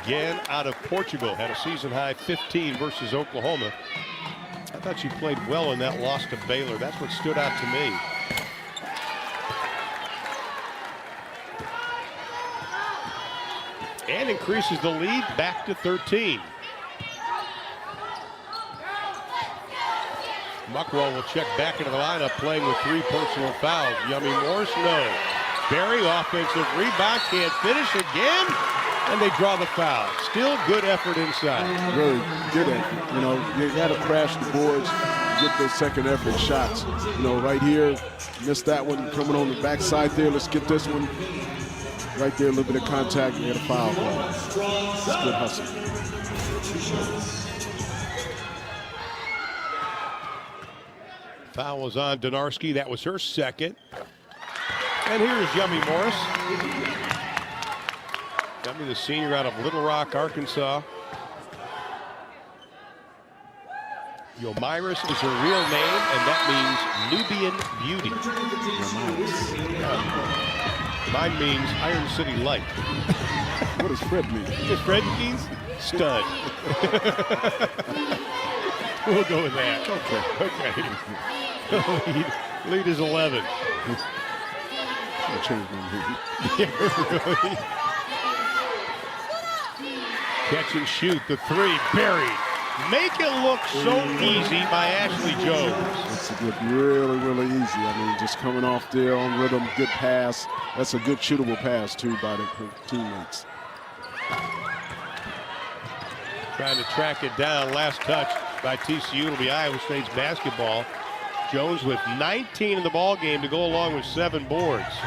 Again, out of Portugal. Had a season high 15 versus Oklahoma. I thought she played well in that loss to Baylor. That's what stood out to me. And increases the lead back to 13. Muckwell will check back into the lineup, playing with 3 personal fouls. Yummy Morris, no. Barry, offensive rebound, can't finish again, and they draw the foul. Still good effort inside. Really good at, you know, you got to crash the boards, get those second effort shots. You know, right here, missed that one, coming on the backside there. Let's get this one. Right there, a little bit of contact, and get a foul ball. It's good hustle. Foul was on Donarski. That was her second. And here's Yummy Morris. Yummy, the senior out of Little Rock, Arkansas. Yomiris is her real name, and that means Nubian beauty. Mine means Iron City Light. What does Fred mean? Does Fred means stud. We'll go with that. Okay. Lead is 11. I'll change my name. Yeah, really. Catch and shoot, the 3 buried. Make it look so easy by Ashley Jones. It's look really, really easy. I mean, just coming off there on rhythm, good pass. That's a good shootable pass, too, by the teammates. Trying to track it down. Last touch by TCU. It'll be Iowa State's basketball. Jones with 19 in the ball game to go along with 7 boards.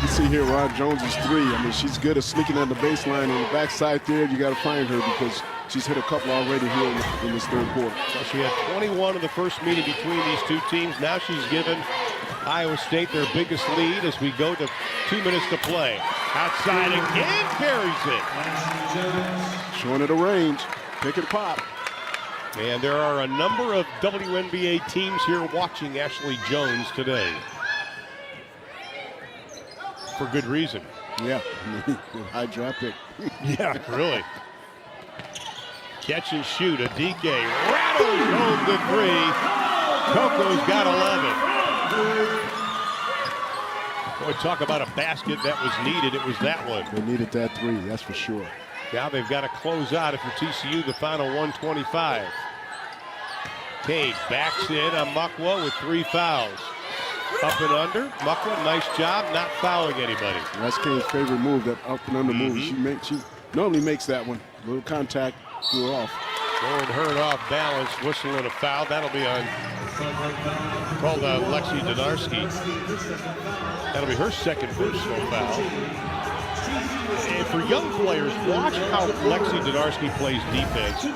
You see here Ron Jones's 3. I mean, she's good at sneaking on the baseline on the backside there. You got to find her because she's hit a couple already here in this third quarter. So she had 21 in the first meeting between these two teams. Now she's given Iowa State their biggest lead as we go to 2 minutes to play. Outside again, buries it. Showing it a range, pick and pop. And there are a number of WNBA teams here watching Ashley Jones today. For good reason. Yeah, high draft pick. Yeah, really. Catch and shoot, Adike rattles home the 3. Coco's got 11. Boy, talk about a basket that was needed. It was that one. They needed that 3, that's for sure. Now they've got to close out if you're TCU, the final 125. Cade backs in on Mukwa with 3 fouls. Up and under. Mukwa, nice job not fouling anybody. That's Cade's favorite move, that up and under move. She normally makes that one. A little contact, threw her off. Lauren Hurd off balance, whistling a foul. That'll be on, called Lexi Donarski. That'll be her second personal foul. And for young players, watch how Lexi Donarski plays defense.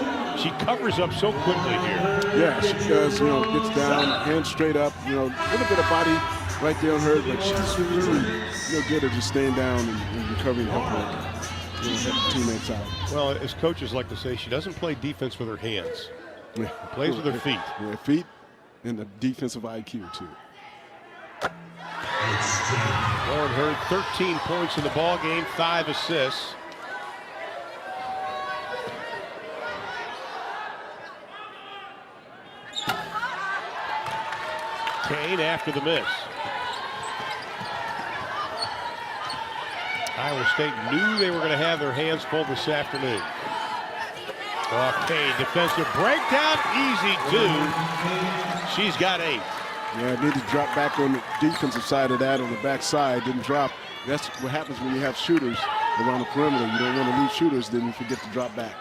She covers up so quickly here. Yeah, she does, gets down, hands straight up, a little bit of body right there on her, but she's really good at just staying down and recovering, helping her teammates out. Well, as coaches like to say, she doesn't play defense with her hands. She plays with her feet. Yeah, feet and the defensive IQ, too. Lauren Hurd, 13 points in the ball game, 5 assists. Kane after the miss. Iowa State knew they were going to have their hands full this afternoon. Kane, defensive breakdown, easy 2. She's got 8. Yeah, need to drop back on the defensive side of that, on the back side. Didn't drop. That's what happens when you have shooters around the perimeter. You don't want to leave shooters, then you forget to drop back.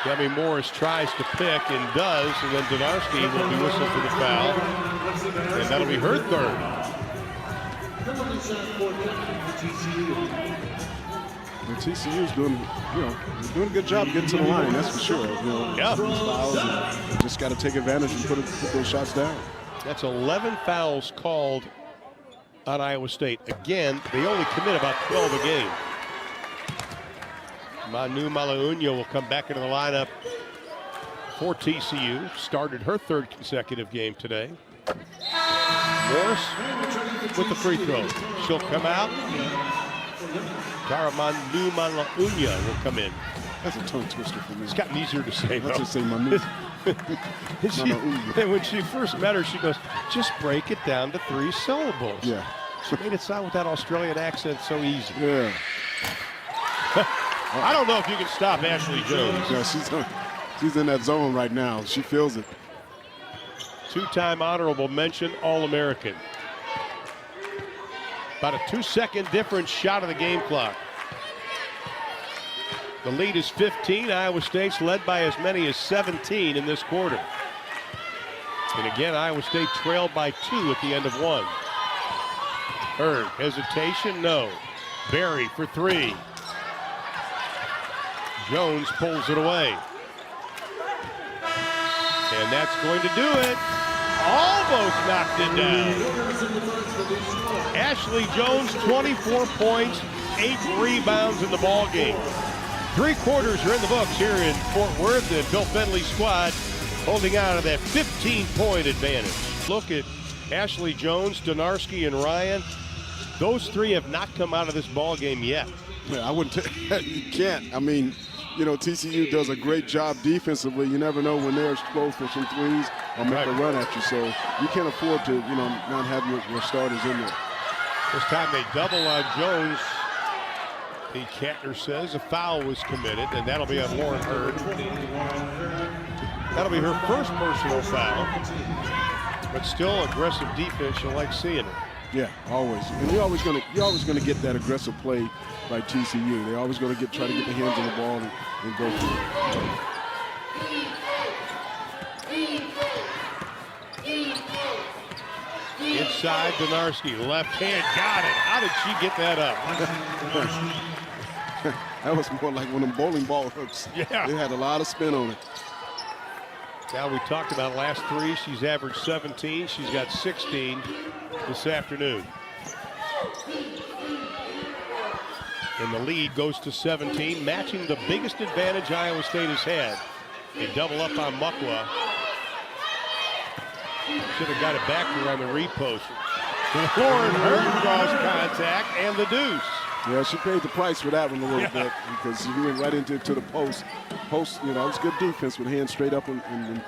Gabby Morris tries to pick and does, and then Donarski will be whistled for the foul. And that'll be her third. The TCU's doing, doing a good job getting to the line, that's for sure. Yeah. Fouls, and just got to take advantage and put those shots down. That's 11 fouls called on Iowa State. Again, they only commit about 12 a game. Manu Malaunia will come back into the lineup for TCU. Started her 3rd consecutive game today. Morris with the free throw. She'll come out. Tara Manu Malaunia will come in. That's a tongue twister for me. It's gotten easier to say. Let's just say Manu. And when she first met her, she goes, just break it down to 3 syllables. Yeah. She made it sound with that Australian accent so easy. Yeah. I don't know if you can stop Ashley Jones. Yeah, she's in that zone right now. She feels it. 2-time honorable mention All-American. About a 2-second difference shot of the game clock. The lead is 15. Iowa State's led by as many as 17 in this quarter. And again, Iowa State trailed by 2 at the end of 1. Hurd, hesitation, no. Berry for 3. Jones pulls it away. And that's going to do it. Almost knocked it down. Ashley Jones, 24 points, 8 rebounds in the ball game. 3 quarters are in the books here in Fort Worth, and Bill Bentley's squad holding on to that 15-point advantage. Look at Ashley Jones, Donarski, and Ryan. Those 3 have not come out of this ball game yet. Yeah, I wouldn't. You can't. I mean, TCU does a great job defensively. You never know when they're exposed for some threes or make a run at you. So you can't afford to, not have your starters in there. This time they double on Jones. The Kantner says a foul was committed, and that'll be on Lauren Hurd. That'll be her first personal foul. But still aggressive defense. You'll like seeing it. Yeah, always. And you're always gonna get that aggressive play by TCU. They're always gonna try to get their hands on the ball and go for it. Inside Donarski, left hand, got it. How did she get that up? That was more like one of them bowling ball hooks. Yeah. It had a lot of spin on it. Now we talked about last 3. She's averaged 17. She's got 16 this afternoon. And the lead goes to 17, matching the biggest advantage Iowa State has had. They double up on Mukwa. Should have got it back here on the repost. Lauren Hurd draws contact and the deuce. Yeah, she paid the price for that one a little bit because she went right into the post. It was good defense with hands straight up and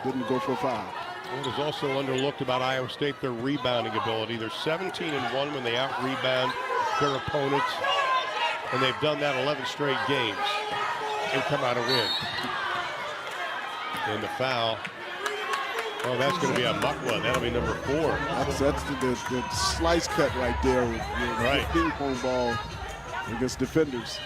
didn't go for a foul. What is also underlooked about Iowa State, their rebounding ability. They're 17-1 when they out-rebound their opponents, and they've done that 11 straight games and come out a win. And the foul Oh, that's going to be a Buckla. That'll be number 4. That's the slice cut right there. Right. The ping pong ball against defenders.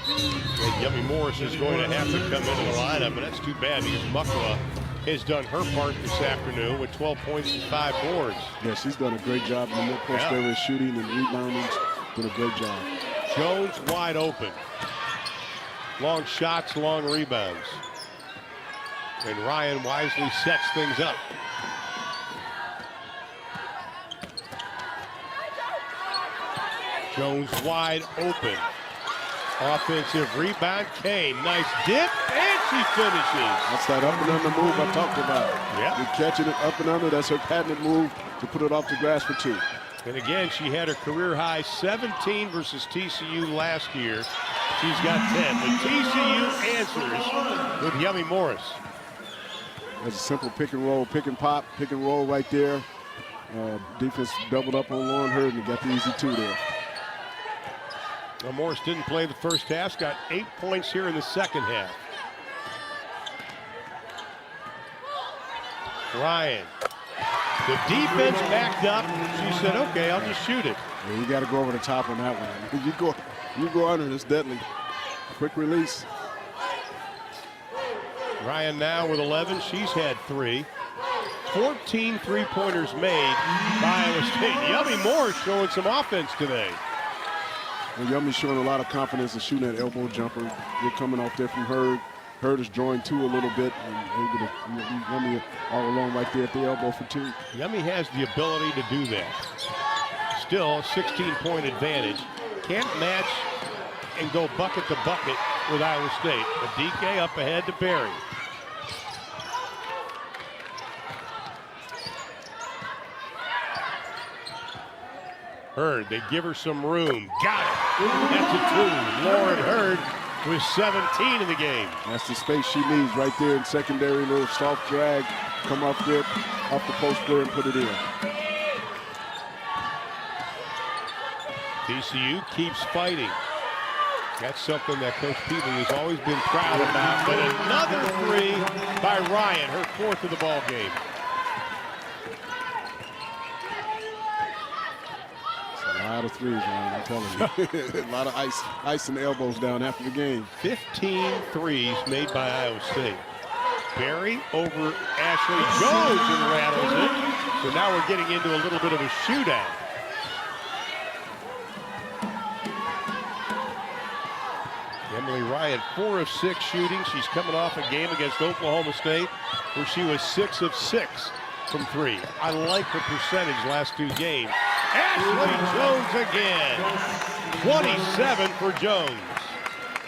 And Yummy Morris is going to have to come into the lineup, and that's too bad because Buckla has done her part this afternoon with 12 points and 5 boards. Yeah, she's done a great job in the mid-post area, shooting and rebounding. Done a great job. Jones wide open. Long shots, long rebounds. And Ryan wisely sets things up. Jones wide open. Offensive rebound. Kane, nice dip, and she finishes. That's that up and under move I talked about. Yeah. You're catching it up and under. That's her patented move to put it off the glass for 2. And again, she had her career high 17 versus TCU last year. She's got 10. But TCU answers with Yummy Morris. That's a simple pick and roll, pick and pop, pick and roll right there. Defense doubled up on Lauren Hurd and got the easy 2 there. Well, Morris didn't play the first half. Got 8 points here in the second half. Ryan. The defense backed up. She said, okay, I'll just shoot it. Yeah, you got to go over the top on that one. You go under, it's deadly. Quick release. Ryan now with 11. She's had 3. 14 three-pointers made by Iowa State. Yummy Morris showing some offense today. Well, Yummy's showing a lot of confidence in shooting that elbow jumper. You're coming off there from Hurd. Hurd is drawing 2 a little bit, and able to Yummy all alone right there at the elbow for 2. Yummy has the ability to do that. Still, a 16-point advantage. Can't match and go bucket to bucket with Iowa State. But DK up ahead to Berry. Hurd, they give her some room. Got it. That's a 2. Lauren Hurd with 17 in the game. That's the space she needs right there in secondary. Little soft drag, come up there, off the post player and put it in. TCU keeps fighting. That's something that Coach Peavy has always been proud about. But another 3 by Ryan, her 4th of the ball game. A lot of threes, man, I'm telling you. A lot of ice and elbows down after the game. 15 threes made by Iowa State. Berry over Ashley Jones and rattles it. So now we're getting into a little bit of a shootout. Emily Ryan, 4 of 6 shooting. She's coming off a game against Oklahoma State where she was 6 of 6 from 3. I like her percentage last 2 games. Ashley Jones again. 27 for Jones.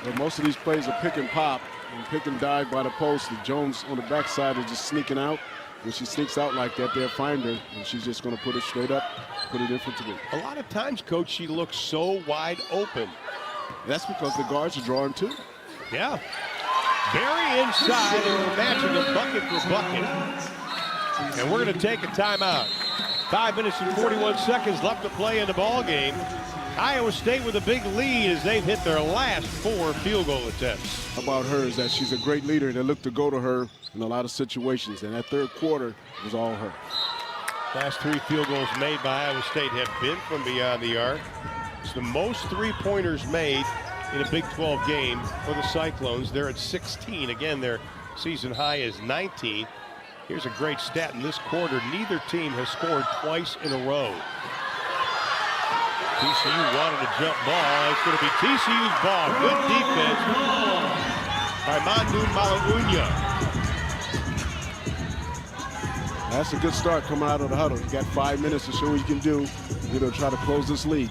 But most of these plays are pick and pop and pick and dive by the post. And Jones on the backside is just sneaking out. When she sneaks out like that, they'll find her, and she's just going to put it straight up, put it in for 3. A lot of times, Coach, she looks so wide open. That's because the guards are drawing too. Yeah. Berry inside, and we're matching them bucket for bucket. And we're going to take a timeout. 5 minutes and 41 seconds left to play in the ball game. Iowa State with a big lead as they've hit their last 4 field goal attempts. About her is that she's a great leader. They look to go to her in a lot of situations, and that 3rd quarter was all her. Last 3 field goals made by Iowa State have been from beyond the arc. It's the most 3-pointers made in a Big 12 game for the Cyclones. They're at 16. Again, their season high is 19. Here's a great stat in this quarter. Neither team has scored twice in a row. TCU wanted a jump ball. It's going to be TCU's ball. Good defense by Mandu Malaunya. That's a good start coming out of the huddle. You got 5 minutes to show what you can do. You know, try to close this lead.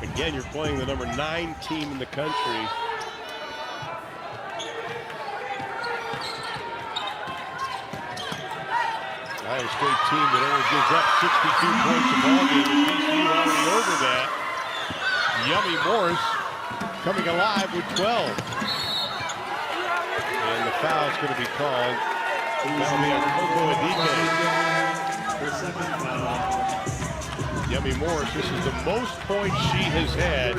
Again, you're playing the number 9 team in the country. Iowa State team that only gives up 62 points a ball game. TCU already over that. Yummy Morris coming alive with 12. And the foul's going to be called. That'll be on Coco Adike. Yummy Morris, this is the most points she has had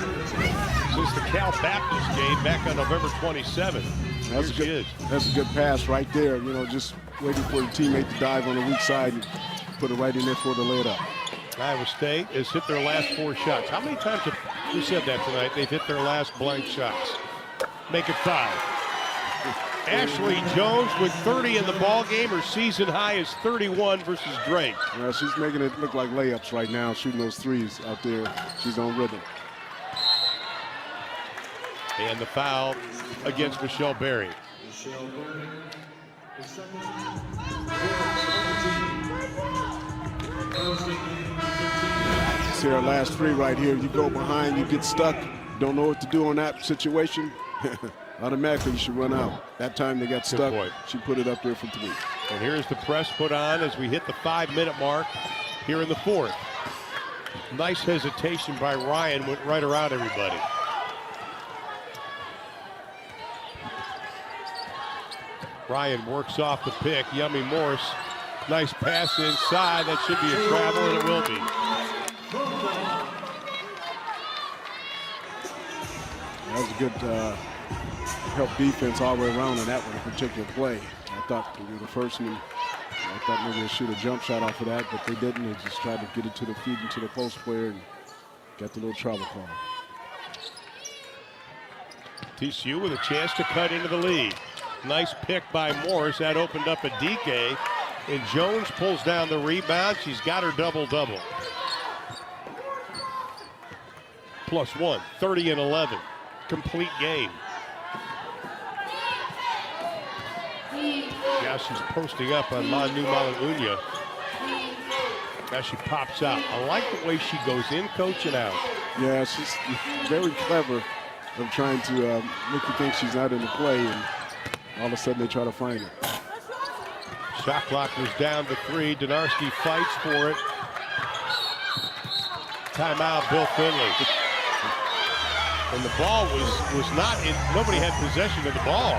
since the Cal Baptist game back on November 27th. That's a good pass right there. You know, just waiting for the teammate to dive on the weak side and put it right in there for the layup. Iowa State has hit their last 4 shots. How many times have you said that tonight? They've hit their last blank shots. Make it 5. Ashley Jones with 30 in the ball game. Her season high is 31 versus Drake. Well, she's making it look like layups right now, shooting those threes out there. She's on rhythm. And the foul against Michelle Berry. See our last 3 right here. You go behind, you get stuck, don't know what to do on that situation. Automatically you should run out. That time they got stuck. She put it up there for 3. And here's the press put on as we hit the 5-minute mark here in the 4th. Nice hesitation by Ryan, went right around everybody. Ryan works off the pick. Yummy Morse. Nice pass inside. That should be a travel, and it will be. That was a good help defense all the way around in that one particular play. I thought the first one, I thought maybe they'd shoot a jump shot off of that, but they didn't. They just tried to get it to the feet into the post player and got the little travel call. TCU with a chance to cut into the lead. Nice pick by Morris. That opened up a DK. And Jones pulls down the rebound. She's got her double-double. +1, 30 and 11. Complete game. Now she's posting up on Manu Malagunya. Now she pops out. I like the way she goes in, coach, and out. Yeah, she's very clever of trying to make you think she's not in the play, and all of a sudden they try to find her. Shot clock was down to 3. Donarski fights for it. Timeout, Bill Finley. And the ball was not in, nobody had possession of the ball.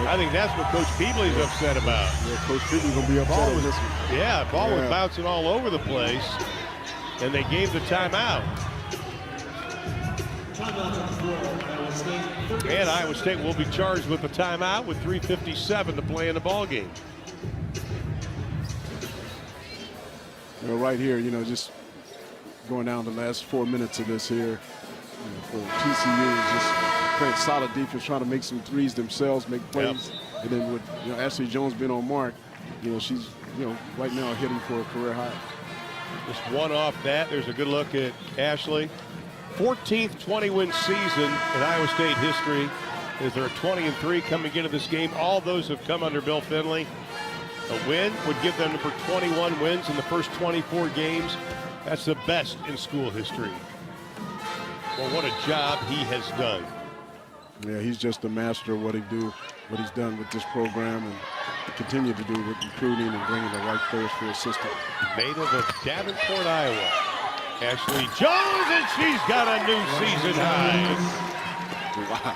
I think that's what Coach Peebley's upset about. Yeah, Coach Peebley's going to be upset on this one. Yeah, the ball was bouncing all over the place, and they gave the timeout. And Iowa State will be charged with a timeout with 3:57 to play in the ball game. You know, right here, you know, just going down the last 4 minutes of this here, for TCU is just playing solid defense, trying to make some threes themselves, make plays. Yep. And then with Ashley Jones being on mark, she's right now hitting for a career high. Just one off that. There's a good look at Ashley. 14th 20-win season in Iowa State history. Is there a 20-3 coming into this game? All those have come under Bill Finley. A win would give them number 21 wins in the first 24 games. That's the best in school history. Well, what a job he has done. Yeah, he's just a master of what he's done with this program and continue to do with recruiting and bringing the right players for his system. Native of Davenport, Iowa. Ashley Jones, and she's got a new season high. Wow.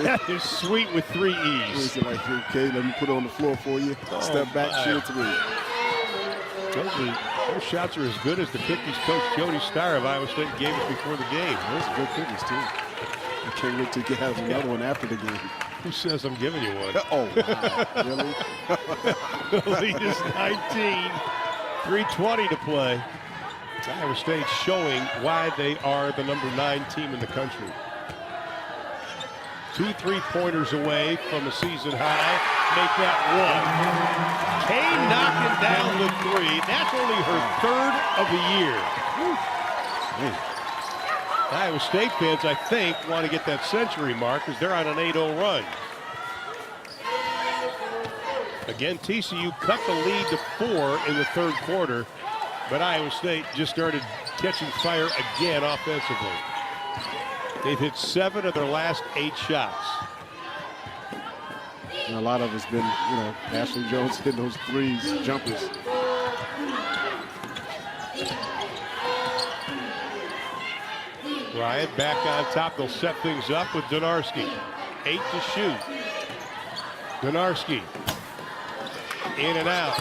that is sweet with 3 E's. Like, okay, let me put it on the floor for you. Step back, shoot a 3. Those shots are as good as the cookies Coach Jody Starr of Iowa State gave us before the game. Those are good cookies, too. I can't wait to have another one after the game. Who says I'm giving you one? Oh, wow. Really? The lead is 19. 3:20 to play. Iowa State showing why they are the number 9 team in the country. 2 3-pointers away from a season high. Make that 1. Kane knocking down the 3. That's only her 3rd of the year. Iowa State fans, I think, want to get that century mark because they're on an 8-0 run. Again, TCU cut the lead to 4 in the 3rd quarter, but Iowa State just started catching fire again offensively. They've hit 7 of their last 8 shots. And a lot of it's been, Ashley Jones hitting those threes, jumpers. Ryan back on top. They'll set things up with Donarski. 8 to shoot. Donarski in and out.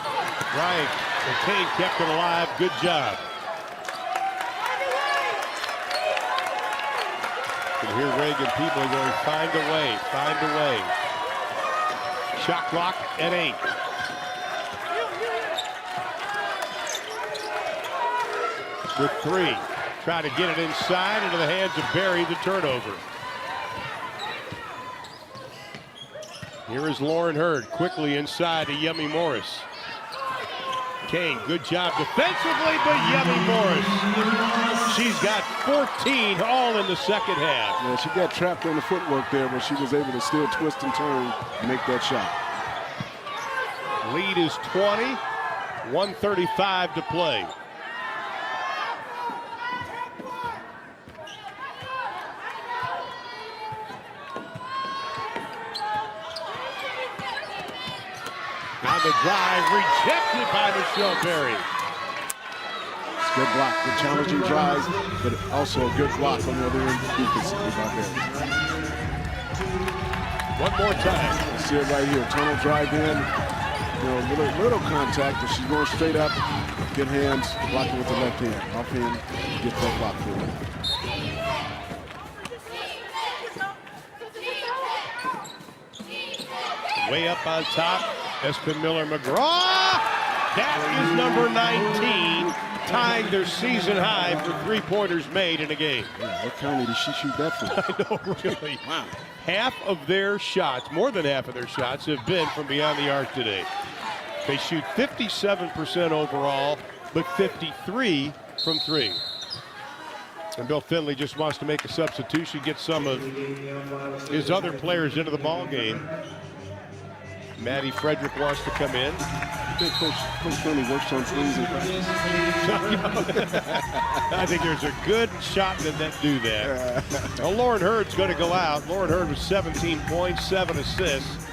Ryan and Kane kept it alive. Good job. And here Reagan people are going, find a way, find a way. Shot clock at 8. With 3. Try to get it inside into the hands of Barry, the turnover. Here is Lauren Hurd, quickly inside to Yummy Morris. Kane, good job defensively, but Yummy Morris. She's got 14 all in the second half. Yeah, she got trapped on the footwork there, but she was able to still twist and turn and make that shot. Lead is 20, 1:35 to play. On the drive, rejected by Michelle Berry. It's a good block, good challenging drive, but also a good block on the other end defensively by Berry. One more time. See it right here, tunnel drive in, you know, little contact. If she's going straight up, good hands, block it with the left hand. Off hand, get that block for her. Way up on top. Espen Miller-McGraw, that is number 19, tying their season high for three-pointers made in a game. Yeah, what county did she shoot that from? I know, really. Wow. Half of their shots, more than half of their shots, have been from beyond the arc today. They shoot 57% overall, but 53 from 3. And Bill Finley just wants to make a substitution, get some of his other players into the ball game. Maddie Frederick wants to come in. I think Coach Finley works on threes and practice. I think there's a good shot that do that. Well, Lauren Hurd's going to go out. Lauren Hurd was 17 points, 7 assists.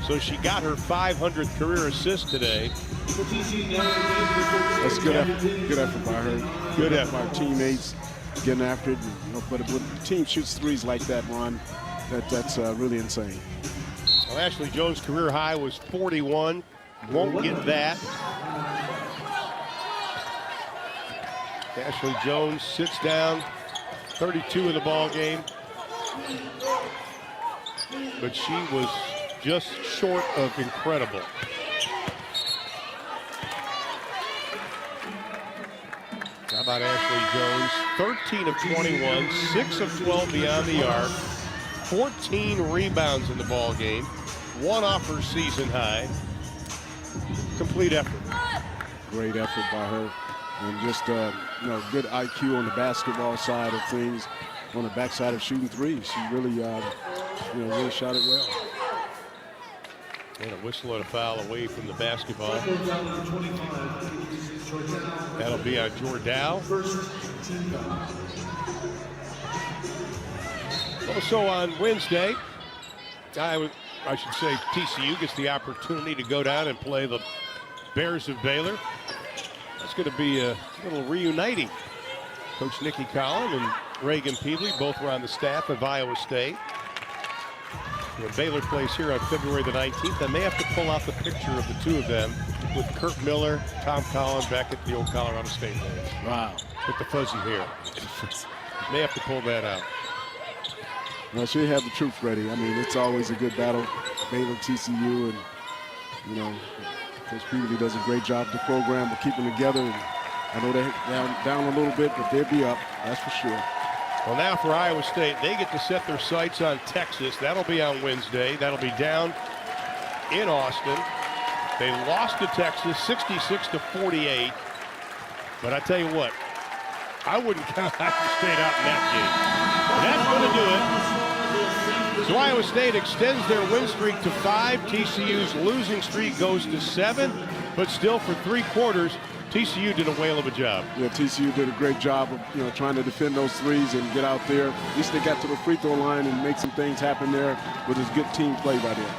So she got her 500th career assist today. That's good effort. Good effort by her. Good effort by her teammates getting after it. You know, but when the team shoots threes like that, Ron, that's really insane. Well, Ashley Jones' career high was 41. Won't get that. Ashley Jones sits down, 32 in the ball game. But she was just short of incredible. How about Ashley Jones? 13 of 21, 6 of 12 beyond the arc, 14 rebounds in the ball game. 1 off her season high. Complete effort. Great effort by her, and just you know, good IQ on the basketball side of things. On the backside of shooting threes, she really, you know, really shot it well. And a whistle and a foul away from the basketball. That'll be on Jordow. Also on Wednesday, I should say TCU gets the opportunity to go down and play the Bears of Baylor. That's going to be a little reuniting. Coach Nikki Collin and Reagan Peebly both were on the staff of Iowa State. When Baylor plays here on February the 19th, I may have to pull out the picture of the two of them with Kurt Miller, Tom Collin back at the old Colorado State days. Wow. With the fuzzy hair. May have to pull that out. Well, she have the troops ready. I mean, it's always a good battle. Baylor, TCU, and, you know, Coach Peebly does a great job of the program of keeping together. And I know they're down a little bit, but they'll be up, that's for sure. Well, now for Iowa State, they get to set their sights on Texas. That'll be on Wednesday. That'll be down in Austin. They lost to Texas 66-48. But I tell you what, I wouldn't count Iowa State out in that game. That's going to do it. So Iowa State extends their win streak to 5. TCU's losing streak goes to 7. But still, for 3 quarters, TCU did a whale of a job. Yeah, TCU did a great job of, you know, trying to defend those threes and get out there. At least they got to the free throw line and make some things happen there with his good team play by them.